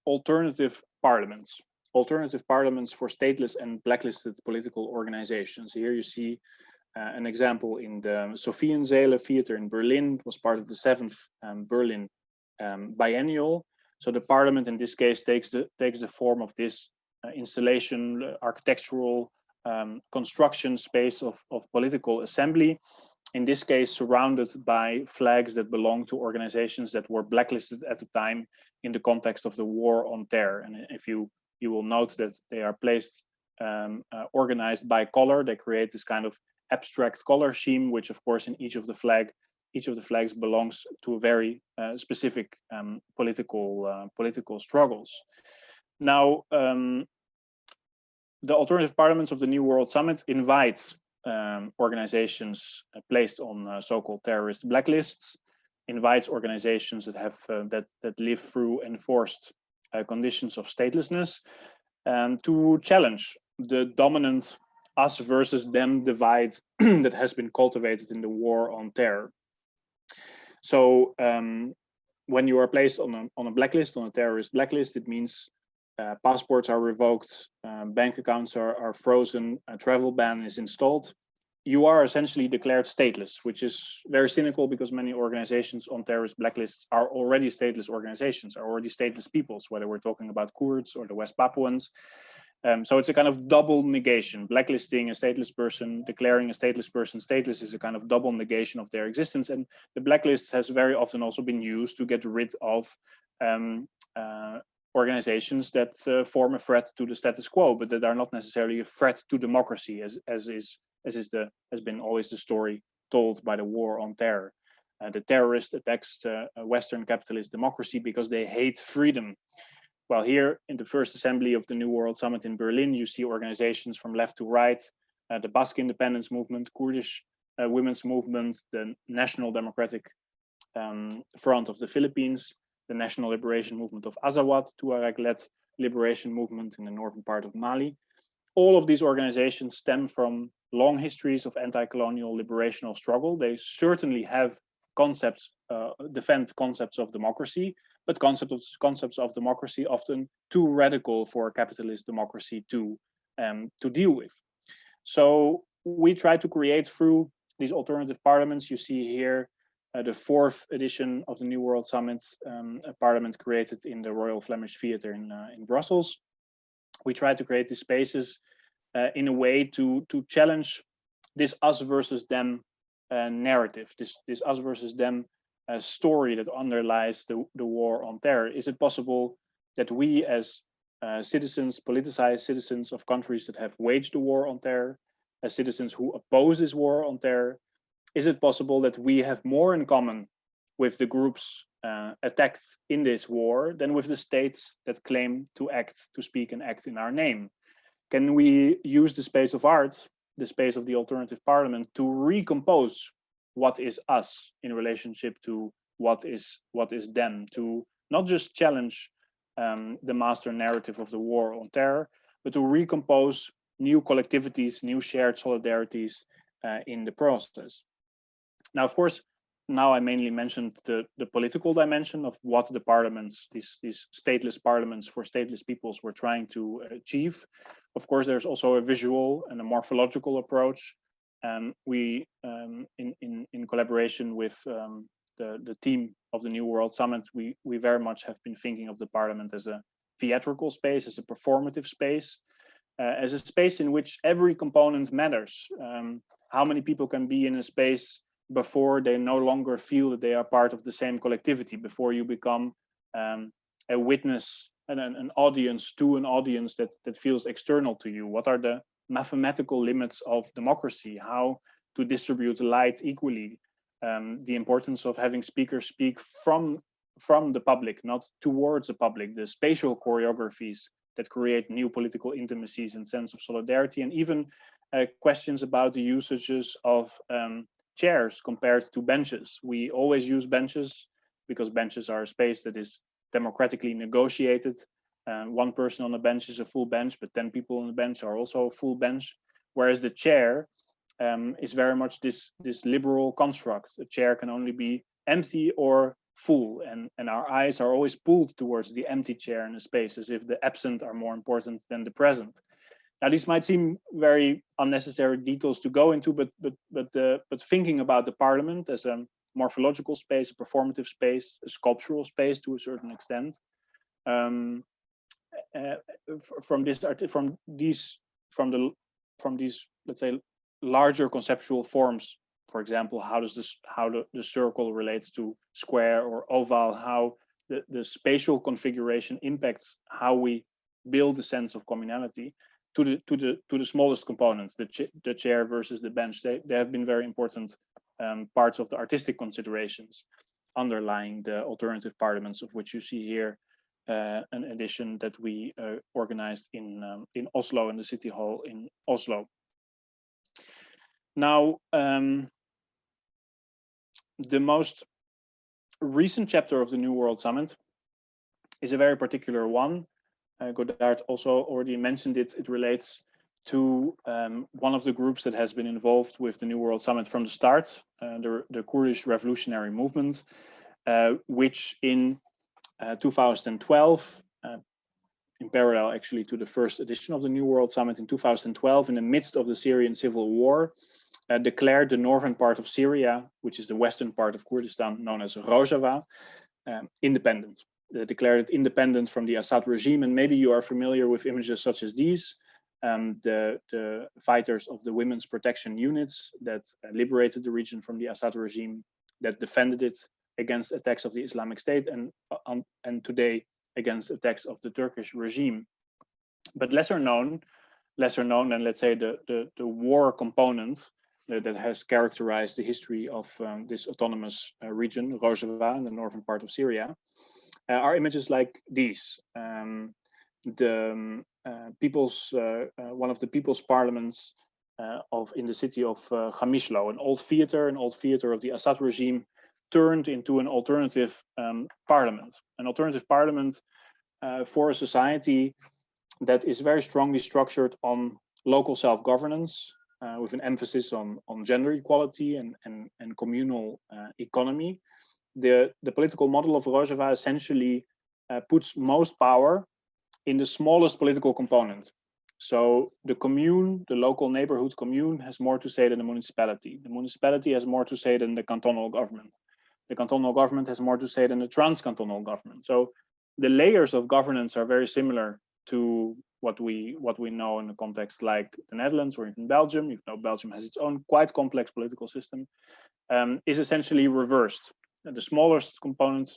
alternative parliaments for stateless and blacklisted political organizations. Here you see an example in the Sophiensäle Theater in Berlin. It was part of the 7th Berlin Biennial. So the parliament in this case takes the form of this installation, architectural construction space of political assembly. In this case, surrounded by flags that belong to organizations that were blacklisted at the time in the context of the war on terror. And if you will note that they are placed organized by color, they create this kind of abstract color scheme, which of course in each of the flags belongs to a very specific political struggles. Now, the alternative parliaments of the New World Summit invite organizations placed on so-called terrorist blacklists, invites organizations that have that live through enforced conditions of statelessness, to challenge the dominant us versus them divide that has been cultivated in the war on terror. So when you are placed on a blacklist, on a terrorist blacklist, it means passports are revoked, bank accounts are frozen, a travel ban is installed. You are essentially declared stateless, which is very cynical because many organizations on terrorist blacklists are already stateless organizations, are already stateless peoples, whether we're talking about Kurds or the West Papuans. So it's a kind of double negation. Blacklisting a stateless person, declaring a stateless person stateless is a kind of double negation of their existence. And the blacklist has very often also been used to get rid of organizations that form a threat to the status quo, but that are not necessarily a threat to democracy, as has been always the story told by the war on terror. The terrorist attacks Western capitalist democracy because they hate freedom. Well, here in the first assembly of the New World Summit in Berlin, you see organizations from left to right, the Basque Independence Movement, Kurdish Women's Movement, the National Democratic Front of the Philippines, the National Liberation Movement of Azawad, Tuareg-led liberation movement in the northern part of Mali. All of these organizations stem from long histories of anti-colonial liberational struggle. They certainly have concepts, defend concepts of democracy, but concepts of democracy often too radical for capitalist democracy to deal with. So we try to create through these alternative parliaments. You see here the fourth edition of the New World Summit, a parliament created in the Royal Flemish Theatre in Brussels. We try to create these spaces in a way to challenge this us versus them narrative, this us versus them story that underlies the war on terror. Is it possible that we as citizens, politicized citizens of countries that have waged the war on terror, as citizens who oppose this war on terror, is it possible that we have more in common with the groups attacked in this war than with the states that claim to act, to speak and act in our name? Can we use the space of art, the space of the alternative parliament, to recompose what is us in relationship to what is them, to not just challenge the master narrative of the war on terror, but to recompose new collectivities, new shared solidarities in the process. Now, of course, now I mainly mentioned the political dimension of what the parliaments, these stateless parliaments for stateless peoples, were trying to achieve. Of course, there's also a visual and a morphological approach. We, in collaboration with the team of the New World Summit, we very much have been thinking of the parliament as a theatrical space, as a performative space, as a space in which every component matters. How many people can be in a space before they no longer feel that they are part of the same collectivity, before you become a witness and an audience to an audience that feels external to you? What are the mathematical limits of democracy? How to distribute light equally? The importance of having speakers speak from the public, not towards the public, the spatial choreographies that create new political intimacies and sense of solidarity, and even questions about the usages of chairs compared to benches. We always use benches because benches are a space that is democratically negotiated. One person on a bench is a full bench, but 10 people on the bench are also a full bench. Whereas the chair is very much this liberal construct. A chair can only be empty or full, and our eyes are always pulled towards the empty chair in a space, as if the absent are more important than the present. Now, these might seem very unnecessary details to go into, but thinking about the parliament as a morphological space, a performative space, a sculptural space to a certain extent, from these, let's say, larger conceptual forms. For example, how the circle relates to square or oval, how the spatial configuration impacts how we build a sense of communality, to the smallest components, the chair versus the bench. They have been very important parts of the artistic considerations underlying the alternative parliaments, of which you see here an edition that we organized in Oslo, in the City Hall in Oslo. Now, the most recent chapter of the New World Summit is a very particular one. Godard also already mentioned it. It relates to one of the groups that has been involved with the New World Summit from the start, the Kurdish Revolutionary Movement, which in 2012, in parallel actually to the first edition of the New World Summit in 2012, in the midst of the Syrian civil war, declared the northern part of Syria, which is the western part of Kurdistan, known as Rojava, independent. They declared it independent from the Assad regime, and maybe you are familiar with images such as these, the fighters of the Women's Protection Units that liberated the region from the Assad regime, that defended it against attacks of the Islamic State, and today against attacks of the Turkish regime. But lesser known than, let's say, the war component that has characterized the history of this autonomous region, Rojava, in the northern part of Syria, are images like these. One of the people's parliaments in the city of Gamishlo, an old theater of the Assad regime, turned into an alternative parliament. An alternative parliament for a society that is very strongly structured on local self-governance, with an emphasis on gender equality and communal economy. The political model of Rojava essentially puts most power in the smallest political component. So the commune, the local neighborhood commune, has more to say than the municipality. The municipality has more to say than the cantonal government. The cantonal government has more to say than the transcantonal government. So the layers of governance are very similar to what we know in a context like the Netherlands or even Belgium, even though Belgium has its own quite complex political system, is essentially reversed. The smallest component,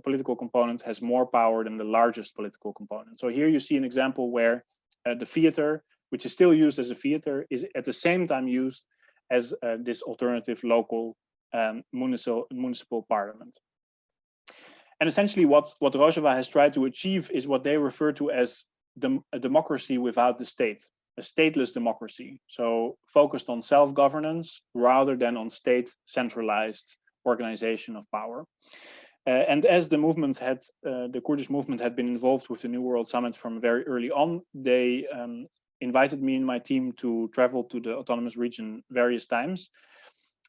political component, has more power than the largest political component. So here you see an example where the theater, which is still used as a theater, is at the same time used as this alternative local municipal parliament. And essentially what Rojava has tried to achieve is what they refer to as a democracy without the state, a stateless democracy. So focused on self-governance rather than on state centralized organization of power. And as the movement had, the Kurdish movement had been involved with the New World Summit from very early on, they invited me and my team to travel to the autonomous region various times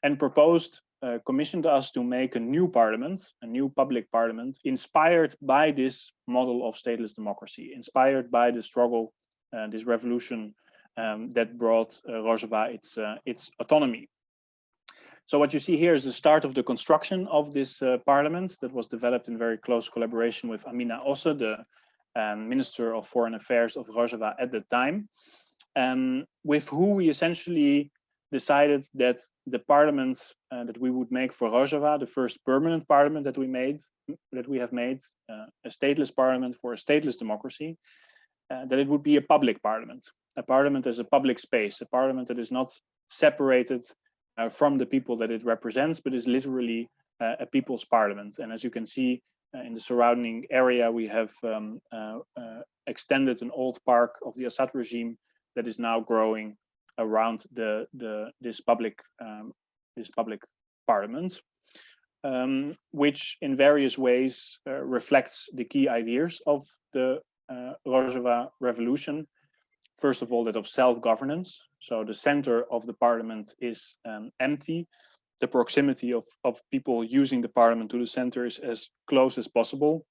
and proposed, commissioned us to make a new parliament, a new public parliament, inspired by this model of stateless democracy, inspired by the struggle, this revolution that brought Rojava its autonomy. So what you see here is the start of the construction of this parliament that was developed in very close collaboration with Amina Osse, the Minister of Foreign Affairs of Rojava at the time, with who we essentially decided that the parliament that we would make for Rojava, the first permanent parliament that we have made, a stateless parliament for a stateless democracy, that it would be a public parliament as a public space, a parliament that is not separated from the people that it represents, but is literally a people's parliament. And as you can see in the surrounding area, we have extended an old park of the Assad regime that is now growing around this public parliament, which in various ways reflects the key ideas of the Rojava revolution. First of all, that of self-governance. So the center of the parliament is empty. The proximity of people using the parliament to the center is as close as possible,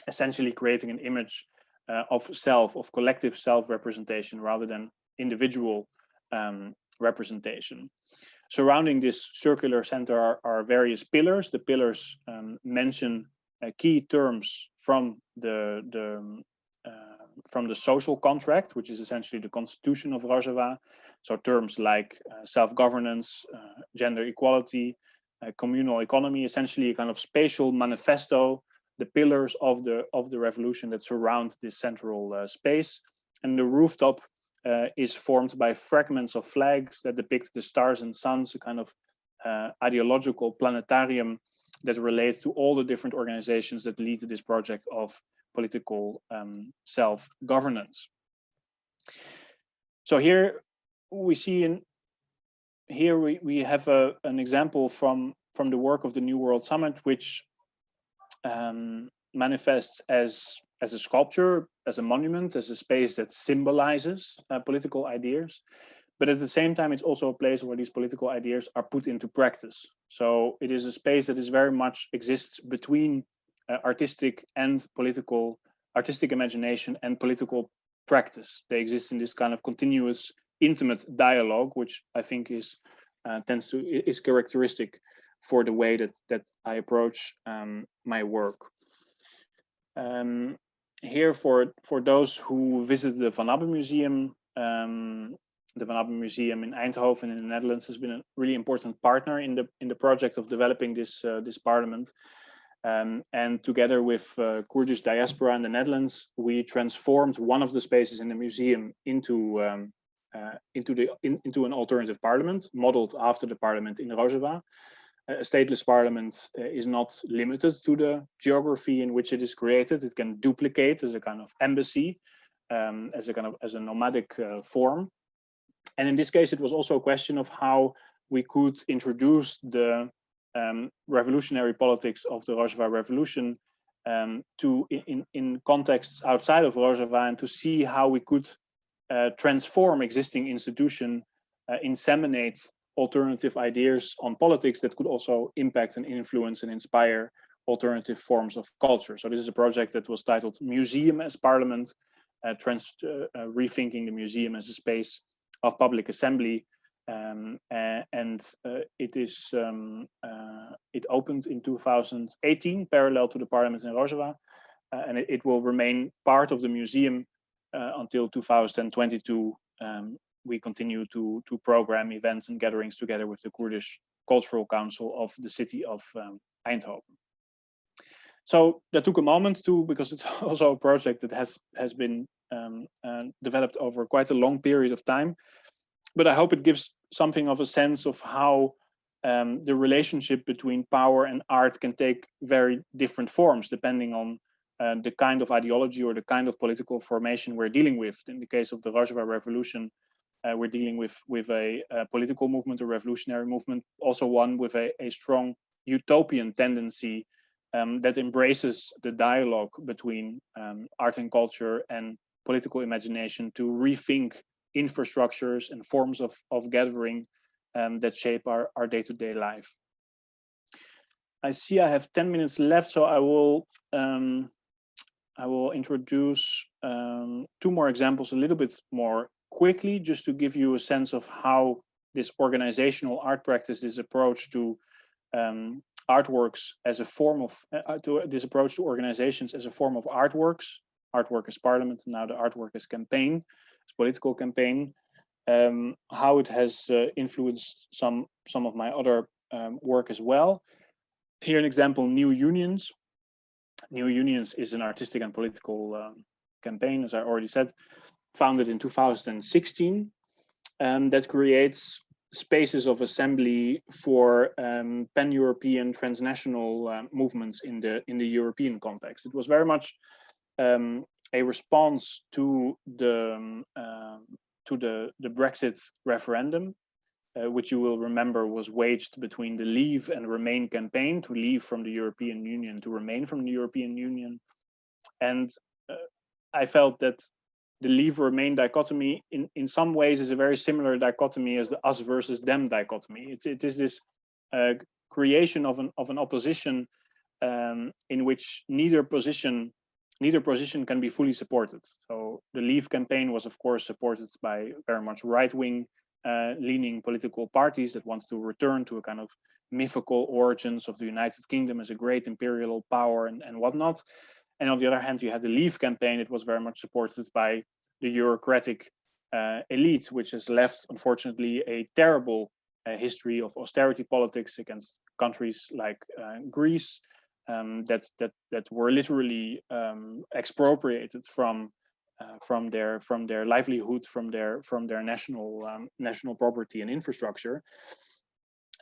essentially creating an image of collective self-representation rather than individual representation. Surrounding this circular center are various pillars. The pillars mention key terms from the social contract, which is essentially the constitution of Rojava. So terms like self-governance, gender equality, communal economy, essentially a kind of spatial manifesto, the pillars of the revolution that surround this central space. And the rooftop is formed by fragments of flags that depict the stars and suns, a kind of ideological planetarium that relates to all the different organizations that lead to this project of political self-governance. So here we see we have an example from the work of the New World Summit, which manifests as a sculpture, as a monument, as a space that symbolizes political ideas. But at the same time, it's also a place where these political ideas are put into practice. So it is a space that is very much exists between artistic imagination and political practice. They exist in this kind of continuous, intimate dialogue, which I think is characteristic for the way that I approach my work. Here, for those who visit the Van Abbe Museum, the Van Abbe Museum in Eindhoven in the Netherlands has been a really important partner in the project of developing this parliament. And together with Kurdish diaspora in the Netherlands, we transformed one of the spaces in the museum into an alternative parliament, modeled after the parliament in Rojava. A stateless parliament is not limited to the geography in which it is created. It can duplicate as a kind of embassy, as a nomadic form. And in this case, it was also a question of how we could introduce the revolutionary politics of the Rojava revolution in contexts outside of Rojava, and to see how we could transform existing institutions, inseminate alternative ideas on politics that could also impact and influence and inspire alternative forms of culture. So this is a project that was titled Museum as Parliament, rethinking the museum as a space of public assembly. It opened in 2018, parallel to the Parliament in Rojava, and it will remain part of the museum until 2022. We continue to program events and gatherings together with the Kurdish Cultural Council of the city of Eindhoven. So that took a moment because it's also a project that has been developed over quite a long period of time. But I hope it gives something of a sense of how the relationship between power and art can take very different forms depending on the kind of ideology or the kind of political formation we're dealing with. In the case of the Rojava Revolution, we're dealing with a political movement, a revolutionary movement, also one with a strong utopian tendency that embraces the dialogue between art and culture and political imagination to rethink infrastructures and forms of gathering that shape our day-to-day life. I see I have 10 minutes left, so I will introduce 2 more examples a little bit more quickly, just to give you a sense of how this organizational art practice, this approach to artworks as a form of, this approach to organizations as a form of artworks, artwork as parliament, and now the artwork as campaign, as political campaign, how it has influenced some of my other work as well. Here an example, New Unions. New Unions is an artistic and political campaign, as I already said, founded in 2016, that creates spaces of assembly for pan-European transnational movements in the European context. It was very much a response to the Brexit referendum, which you will remember was waged between the Leave and Remain campaign, to leave from the European Union, to remain from the European Union. And I felt that the Leave-Remain dichotomy in some ways is a very similar dichotomy as the us versus them dichotomy. It is this creation of an opposition in which neither position can be fully supported. So the Leave campaign was, of course, supported by very much right-wing leaning political parties that want to return to a kind of mythical origins of the United Kingdom as a great imperial power and whatnot. And on the other hand, you had the Leave campaign. It was very much supported by the Eurocratic elite, which has left, unfortunately, a terrible history of austerity politics against countries like Greece, that were literally expropriated from their livelihood, from their national property and infrastructure.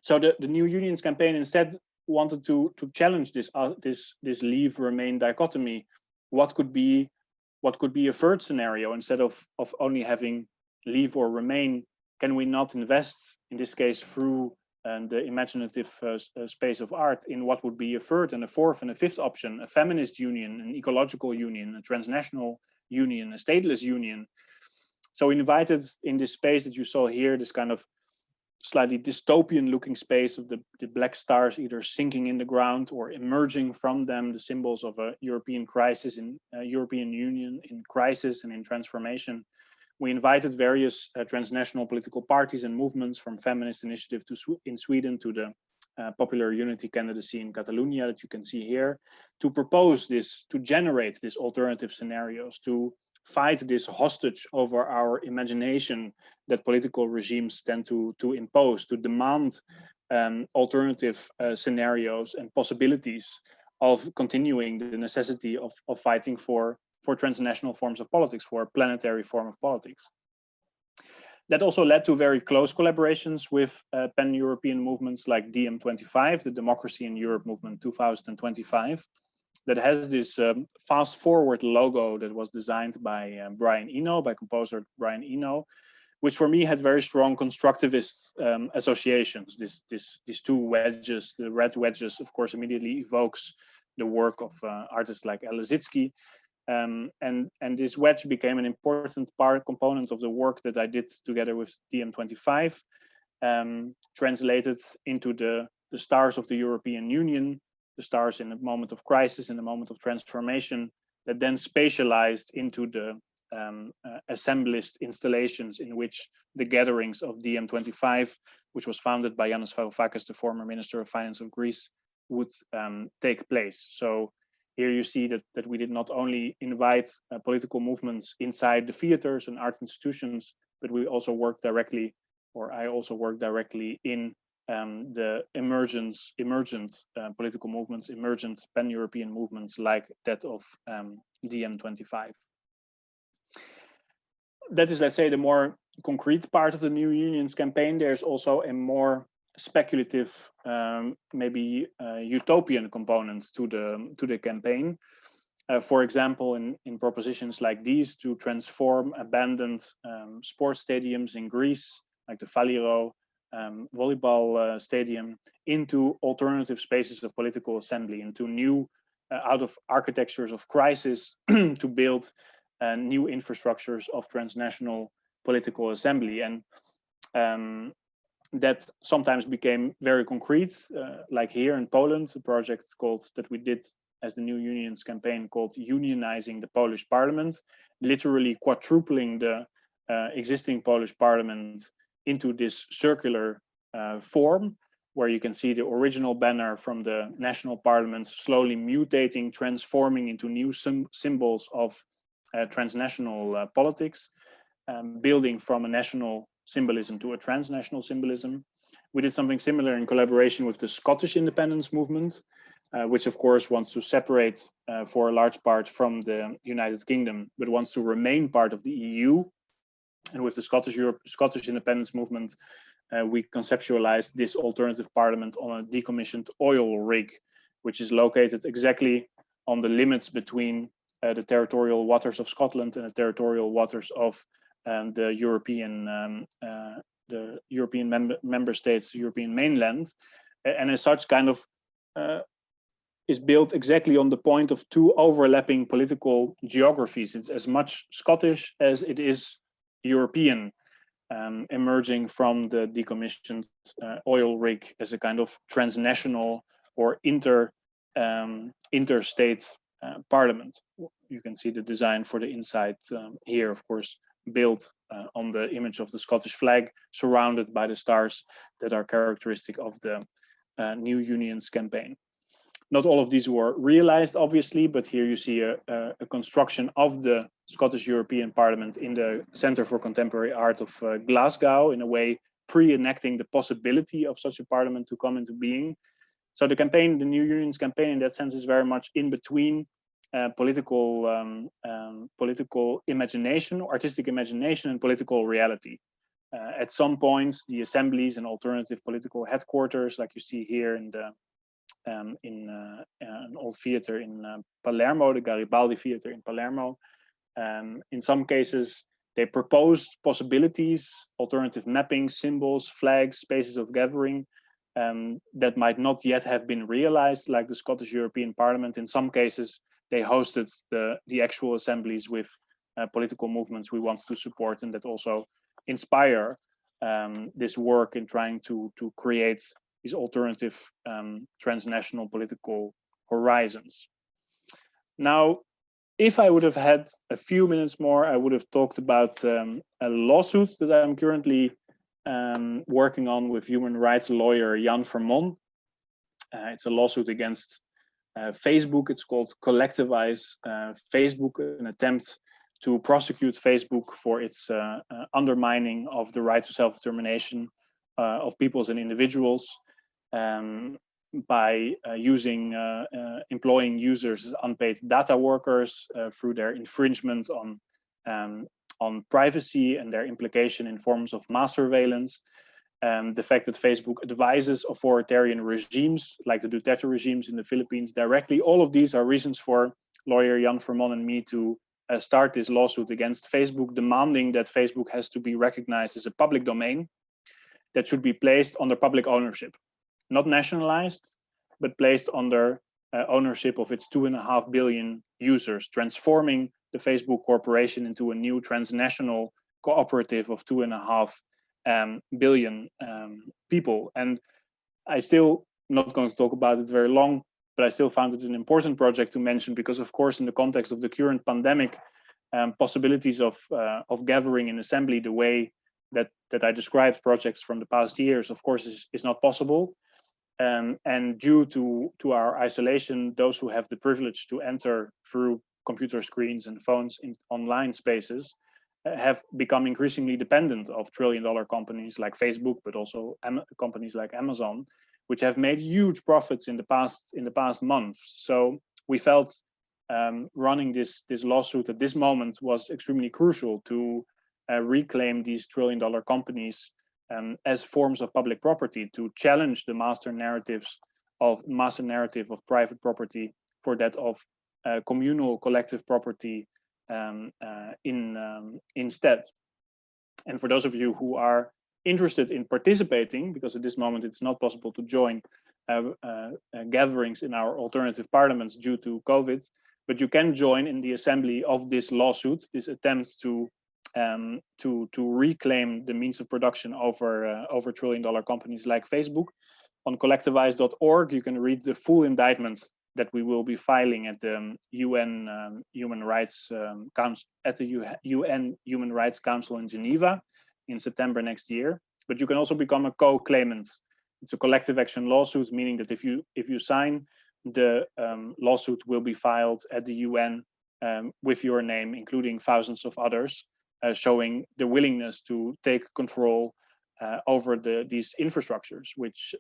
So the New Unions campaign instead wanted to challenge this Leave Remain dichotomy. What could be a third scenario? Instead of only having Leave or Remain, can we not invest, in this case through the imaginative space of art, in what would be a third and a fourth and a fifth option: a feminist union, an ecological union, a transnational union, a stateless union? So we invited, in this space that you saw here, this kind of slightly dystopian looking space of the black stars either sinking in the ground or emerging from them, the symbols of a European crisis, in European Union in crisis and in transformation. We invited various transnational political parties and movements, from feminist initiative in Sweden to the popular unity candidacy in Catalonia that you can see here, to propose this, to generate these alternative scenarios, to fight this hostage over our imagination that political regimes tend to impose, to demand alternative scenarios and possibilities of continuing the necessity of fighting for transnational forms of politics, for a planetary form of politics. That also led to very close collaborations with pan-European movements like DM25, the Democracy in Europe Movement 2025, that has this fast forward logo that was designed by composer Brian Eno, which for me had very strong constructivist associations. These 2 wedges, the red wedges, of course, immediately evokes the work of artists like Elizitsky. And this wedge became an important component of the work that I did together with DiEM25, translated into the stars of the European Union, the stars in a moment of crisis, in a moment of transformation, that then spatialized into the assemblist installations in which the gatherings of DiEM25, which was founded by Yanis Varoufakis, the former Minister of Finance of Greece, would take place. So here you see that we did not only invite political movements inside the theaters and art institutions, but we also worked directly, or I also worked directly in the emergent political movements, emergent pan-European movements like that of DiEM25. That is, let's say, the more concrete part of the New Unions campaign. There's also a more speculative, maybe utopian component to the campaign. For example, in propositions like these, to transform abandoned sports stadiums in Greece, like the Faliro volleyball stadium, into alternative spaces of political assembly, into new, out of architectures of crisis, to build new infrastructures of transnational political assembly. And that sometimes became very concrete, like here in Poland, a project that we did as the New Unions campaign called Unionizing the Polish Parliament, literally quadrupling the existing Polish Parliament into this circular form, where you can see the original banner from the national parliament slowly mutating, transforming into new symbols of transnational politics, building from a national symbolism to a transnational symbolism. We did something similar in collaboration with the Scottish independence movement, which of course wants to separate for a large part from the United Kingdom, but wants to remain part of the EU. And with the Scottish independence movement, we conceptualized this alternative parliament on a decommissioned oil rig, which is located exactly on the limits between the territorial waters of Scotland and the territorial waters of the European member states, European mainland, and as such kind of is built exactly on the point of two overlapping political geographies. It's as much Scottish as it is European, emerging from the decommissioned oil rig as a kind of transnational or interstate parliament. You can see the design for the inside here, of course, built on the image of the Scottish flag, surrounded by the stars that are characteristic of the New Unions campaign. Not all of these were realized, obviously, but here you see a construction of the Scottish European Parliament in the Centre for Contemporary Art of Glasgow, in a way pre-enacting the possibility of such a parliament to come into being. So the campaign, the New Unions campaign, in that sense, is very much in between political imagination, artistic imagination, and political reality. At some points, the assemblies and alternative political headquarters, like you see here in the an old theater in Palermo, the Garibaldi Theater in Palermo. In some cases, they proposed possibilities, alternative mappings, symbols, flags, spaces of gathering that might not yet have been realized, like the Scottish European Parliament. In some cases, they hosted the actual assemblies with political movements we want to support and that also inspire this work in trying to create these alternative transnational political horizons. Now, if I would have had a few minutes more, I would have talked about a lawsuit that I'm currently working on with human rights lawyer Jan Vermon. It's a lawsuit against Facebook. It's called Collectivize Facebook, an attempt to prosecute Facebook for its undermining of the right to self-determination of peoples and individuals by employing users as unpaid data workers through their infringement on privacy and their implication in forms of mass surveillance. The fact that Facebook advises authoritarian regimes like the Duterte regimes in the Philippines directly, all of these are reasons for lawyer Jan Vermon and me to start this lawsuit against Facebook, demanding that Facebook has to be recognized as a public domain that should be placed under public ownership, not nationalized, but placed under ownership of its 2.5 billion users, transforming the Facebook corporation into a new transnational cooperative of 2.5 billion people. And I still not going to talk about it very long, but I still found it an important project to mention because, of course, in the context of the current pandemic, possibilities of gathering in assembly the way that I described projects from the past years, of course, is not possible. And due to our isolation, those who have the privilege to enter through computer screens and phones in online spaces have become increasingly dependent of trillion-dollar companies like Facebook, but also companies like Amazon, which have made huge profits in the past months. So we felt running this lawsuit at this moment was extremely crucial to reclaim these trillion-dollar companies as forms of public property, to challenge the master narrative of private property for that of communal collective property instead. And for those of you who are interested in participating, because at this moment it's not possible to join gatherings in our alternative parliaments due to COVID, but you can join in the assembly of this lawsuit, this attempt to reclaim the means of production over trillion-dollar companies like Facebook. On collectivize.org, you can read the full indictment that we will be filing at the UN Human Rights Council, at the UN Human Rights Council in Geneva in September next year. But you can also become a co-claimant. It's a collective action lawsuit, meaning that if you sign, the lawsuit will be filed at the UN with your name, including thousands of others, showing the willingness to take control over these infrastructures, which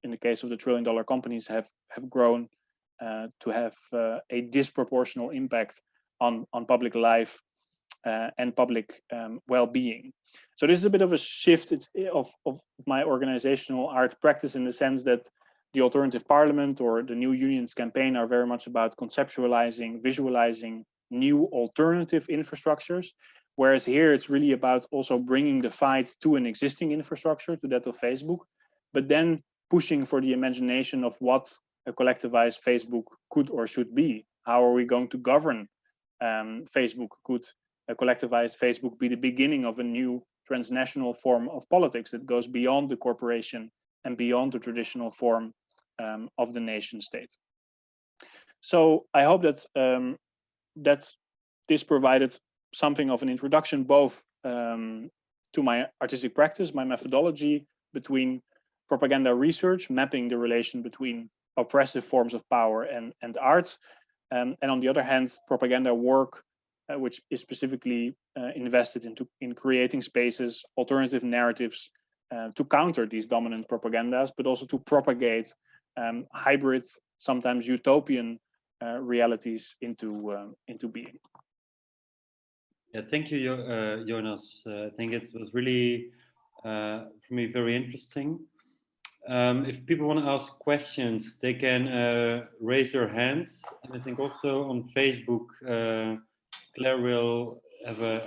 in the case of the trillion-dollar companies have grown to have a disproportional impact on public life and public well-being. So this is a bit of a shift of my organizational art practice, in the sense that the alternative parliament or the New Unions campaign are very much about conceptualizing, visualizing new alternative infrastructures, whereas here it's really about also bringing the fight to an existing infrastructure, to that of Facebook, but then pushing for the imagination of what a collectivized Facebook could or should be. How are we going to govern Facebook? Could a collectivized Facebook be the beginning of a new transnational form of politics that goes beyond the corporation and beyond the traditional form of the nation state? So I hope that that this provided something of an introduction, both to my artistic practice, my methodology between propaganda research, mapping the relation between oppressive forms of power and art, and on the other hand, propaganda work, which is specifically invested in creating spaces, alternative narratives to counter these dominant propagandas, but also to propagate hybrid, sometimes utopian realities into being. Yeah, thank you, Jonas. I think it was really, for me, very interesting. If people want to ask questions, they can raise their hands. And I think also on Facebook, Claire will have an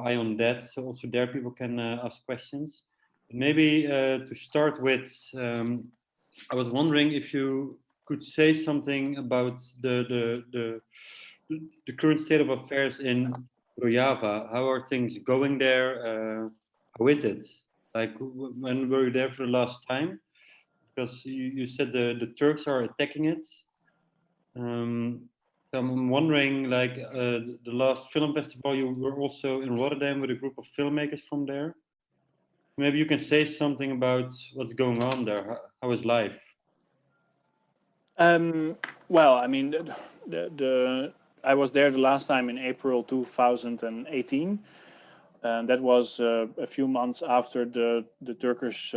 eye on that. So also there people can ask questions. But maybe to start with, I was wondering if you could say something about the current state of affairs in Rojava. How are things going there? How is it? Like, when were you there for the last time? Because you said the Turks are attacking it. So I'm wondering, like, the last film festival, you were also in Rotterdam with a group of filmmakers from there. Maybe you can say something about what's going on there. How is life? Well, I mean, I was there the last time in April 2018. And that was a few months after the Turkish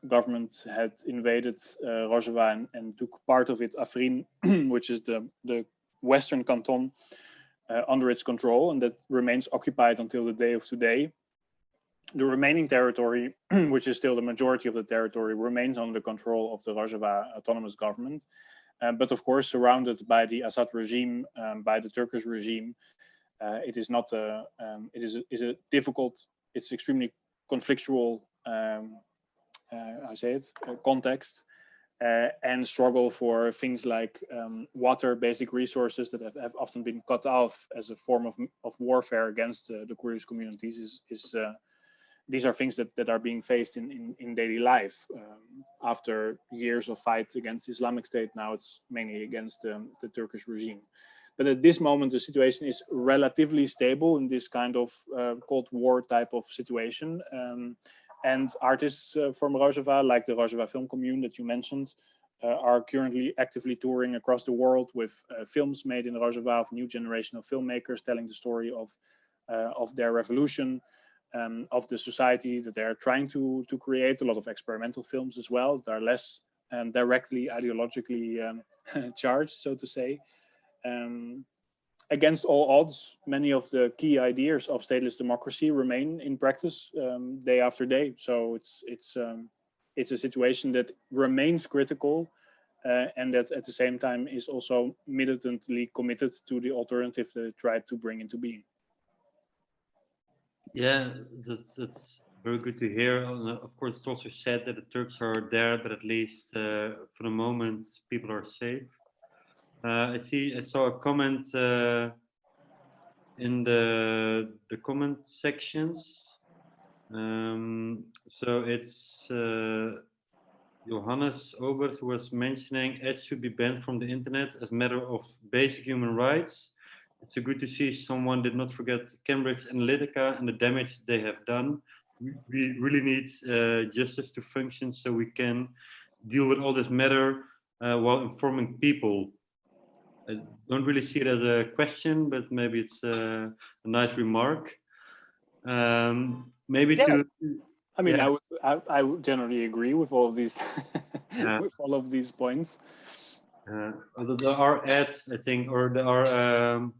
government had invaded Rojava and took part of it, Afrin, which is the western canton, under its control, and that remains occupied until the day of today. The remaining territory, which is still the majority of the territory, remains under the control of the Rojava autonomous government, but of course surrounded by the Assad regime, by the Turkish regime. It is not a. It is a difficult. It's extremely conflictual. I say it context, and struggle for things like water, basic resources that have often been cut off as a form of warfare against the Kurdish communities. These are things that are being faced in daily life. After years of fight against Islamic State, now it's mainly against the Turkish regime. But at this moment, the situation is relatively stable in this kind of Cold War type of situation. And artists from Rojava, like the Rojava Film Commune that you mentioned, are currently actively touring across the world with films made in Rojava of new generation of filmmakers telling the story of their revolution, of the society that they're trying to create. A lot of experimental films as well that are less directly ideologically charged, so to say. Against all odds, many of the key ideas of stateless democracy remain in practice day after day. So it's a situation that remains critical, and that at the same time is also militantly committed to the alternative that it tried to bring into being. Yeah, that's very good to hear. Of course, it's also sad that the Turks are there, but at least for the moment, people are safe. I saw a comment in the comment sections. So it's Johannes Obert who was mentioning ads should be banned from the internet as a matter of basic human rights. It's so good to see someone did not forget Cambridge Analytica and the damage they have done. We really need justice to function so we can deal with all this matter while informing people. I don't really see it as a question, but maybe it's a nice remark. Maybe yeah. to. I mean, Yeah. I would generally agree with all of these Yeah. with all of these points. There are ads, I think, or there are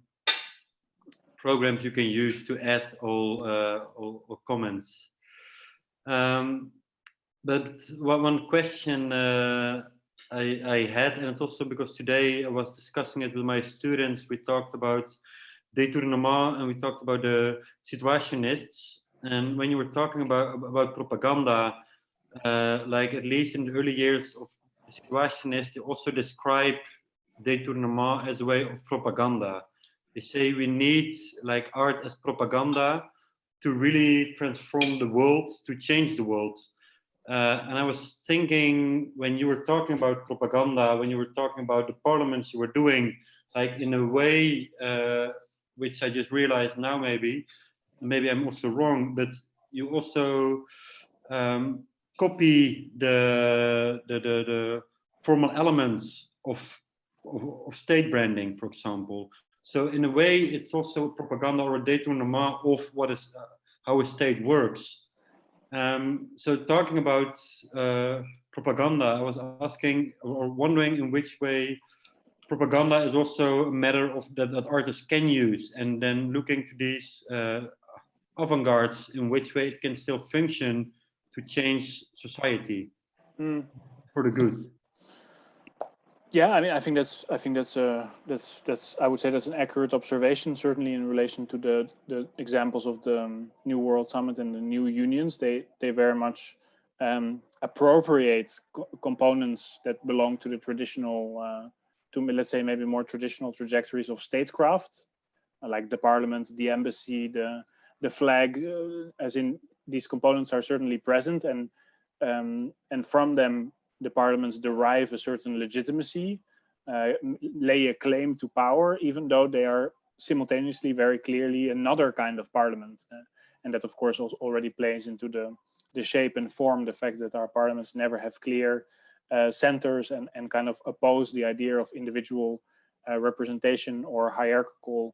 programs you can use to add all comments. But one question I had, and it's also because today I was discussing it with my students. We talked about détournement and we talked about the situationists. And when you were talking about propaganda, like at least in the early years of the situationists, you also describe détournement as a way of propaganda. They say we need like art as propaganda to really transform the world, to change the world. And I was thinking when you were talking about propaganda, when you were talking about the parliaments you were doing, like in a way, which I just realized now, maybe I'm also wrong, but you also copy the formal elements of state branding, for example. So in a way, it's also propaganda or a détournement of what is how a state works. So talking about propaganda, I was asking or wondering in which way propaganda is also a matter of that artists can use, and then looking to these avant-gardes, in which way it can still function to change society for the good. Yeah, I mean, I think that's I would say that's an accurate observation. Certainly in relation to the examples of the New World Summit and the new unions, they very much appropriate components that belong to the traditional, to let's say maybe more traditional trajectories of statecraft, like the parliament, the embassy, the flag, as in these components are certainly present, and from them the parliaments derive a certain legitimacy, lay a claim to power, even though they are simultaneously very clearly another kind of parliament. And that, of course, also already plays into the shape and form, the fact that our parliaments never have clear centers and kind of oppose the idea of individual representation or hierarchical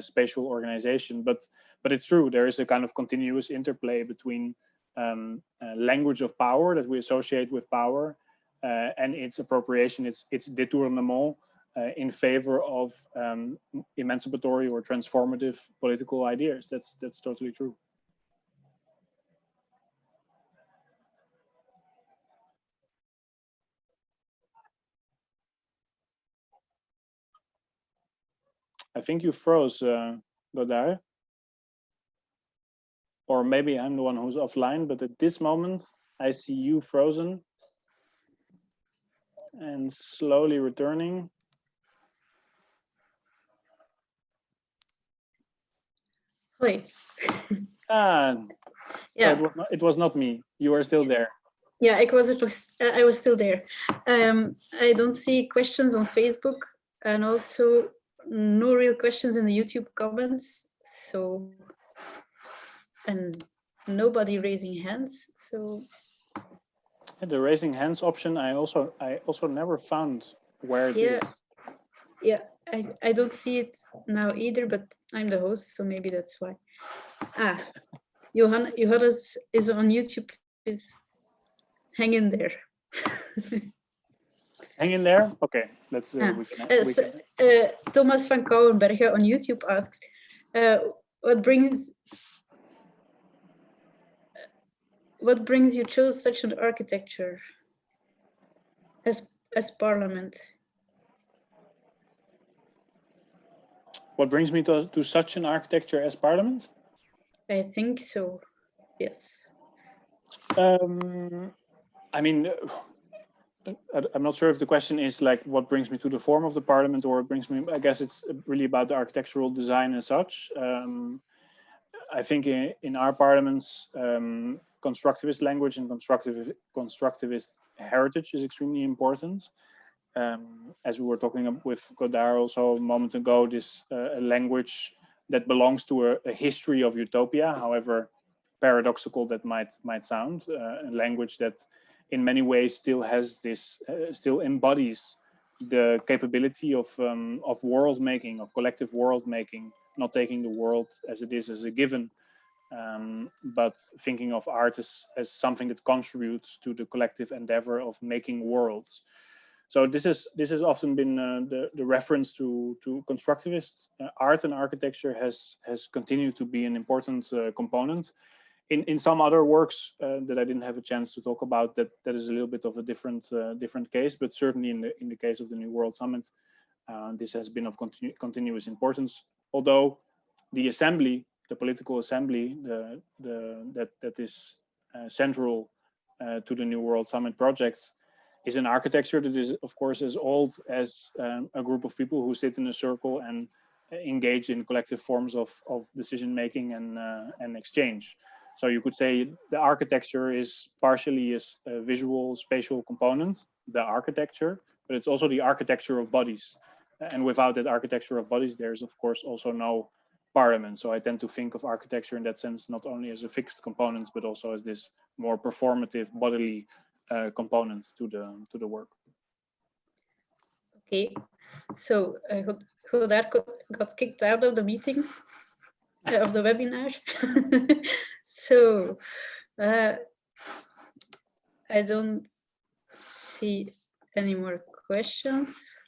spatial organization. But it's true, there is a kind of continuous interplay between language of power that we associate with power and its appropriation, its détournement in favor of emancipatory or transformative political ideas. That's totally true. I think you froze, Godard. Or maybe I'm the one who's offline, but at this moment I see you frozen. and slowly returning. Hoi. Ah, Yeah. so it was not me. You are still there. Yeah, I was still there. I don't see questions on Facebook, and also no real questions in the YouTube comments. So, and nobody raising hands. So The raising hands option, I also never found where it is. Yeah, I don't see it now either, but I'm the host, so maybe that's why. Ah, Johannes is on YouTube. Is hang in there. Hang in there. Okay, let's. Thomas van Kouwenbergen on YouTube asks, what brings you chose such an architecture as Parliament? What brings me to such an architecture as Parliament? I think so. Yes. I mean, I'm not sure if the question is like what brings me to the form of the Parliament, or it brings me. I guess it's really about the architectural design and such. I think in our parliaments, constructivist language and constructivist heritage is extremely important. As we were talking with Godard also a moment ago, this a language that belongs to a history of utopia, however paradoxical that might sound, a language that in many ways still has this, still embodies the capability of world making, of collective world making, not taking the world as it is as a given, but thinking of art as something that contributes to the collective endeavor of making worlds. So this has often been the reference to constructivist art, and architecture has continued to be an important component. In some other works that I didn't have a chance to talk about, that is a little bit of a different case, but certainly in the case of the New World Summit, this has been of continuous importance. Although the assembly, the political assembly, that is central to the New World Summit projects, is an architecture that is, of course, as old as a group of people who sit in a circle and engage in collective forms of decision making and exchange. So you could say the architecture is partially a visual spatial component, the architecture, but it's also the architecture of bodies. And without that architecture of bodies, there's of course also no parliament. So I tend to think of architecture in that sense not only as a fixed component, but also as this more performative bodily component to the work. Okay, so Godard got kicked out of the meeting, of the webinar. So I don't see any more questions.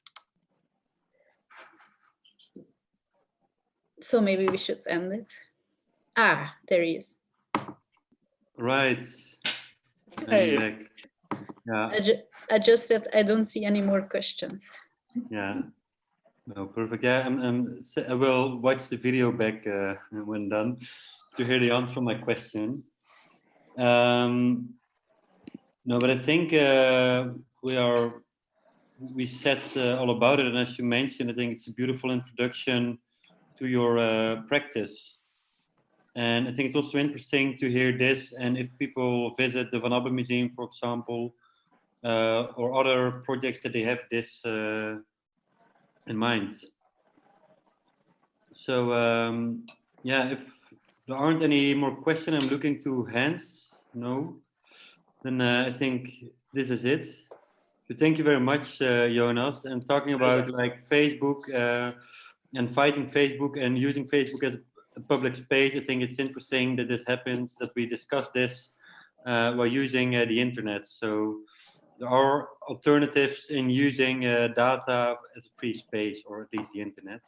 So maybe we should end it. Ah, there he is. Right. Hey. Yeah. I just said I don't see any more questions. Yeah. No, perfect. Yeah, I will watch the video back when done to hear the answer to my question. No, but I think we said all about it, and as you mentioned, I think it's a beautiful introduction to your practice. And I think it's also interesting to hear this, and if people visit the Van Abbe Museum, for example, or other projects that they have this in mind. So yeah, if there aren't any more questions, I'm looking to hands. No, then I think this is it. So thank you very much, Jonas. And talking about like Facebook and fighting Facebook and using Facebook as a public space, I think it's interesting that this happens, that we discuss this while using the internet. So there are alternatives in using data as a free space, or at least the internet.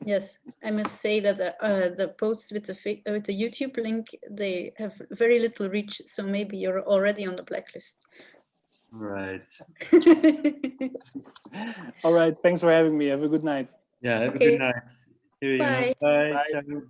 Yes, I must say that the posts with the YouTube link, they have very little reach, so maybe you're already on the blacklist. Right. All right. Thanks for having me. Have a good night. Yeah, have a good night. Here you Bye. go. Bye. Bye. Ciao.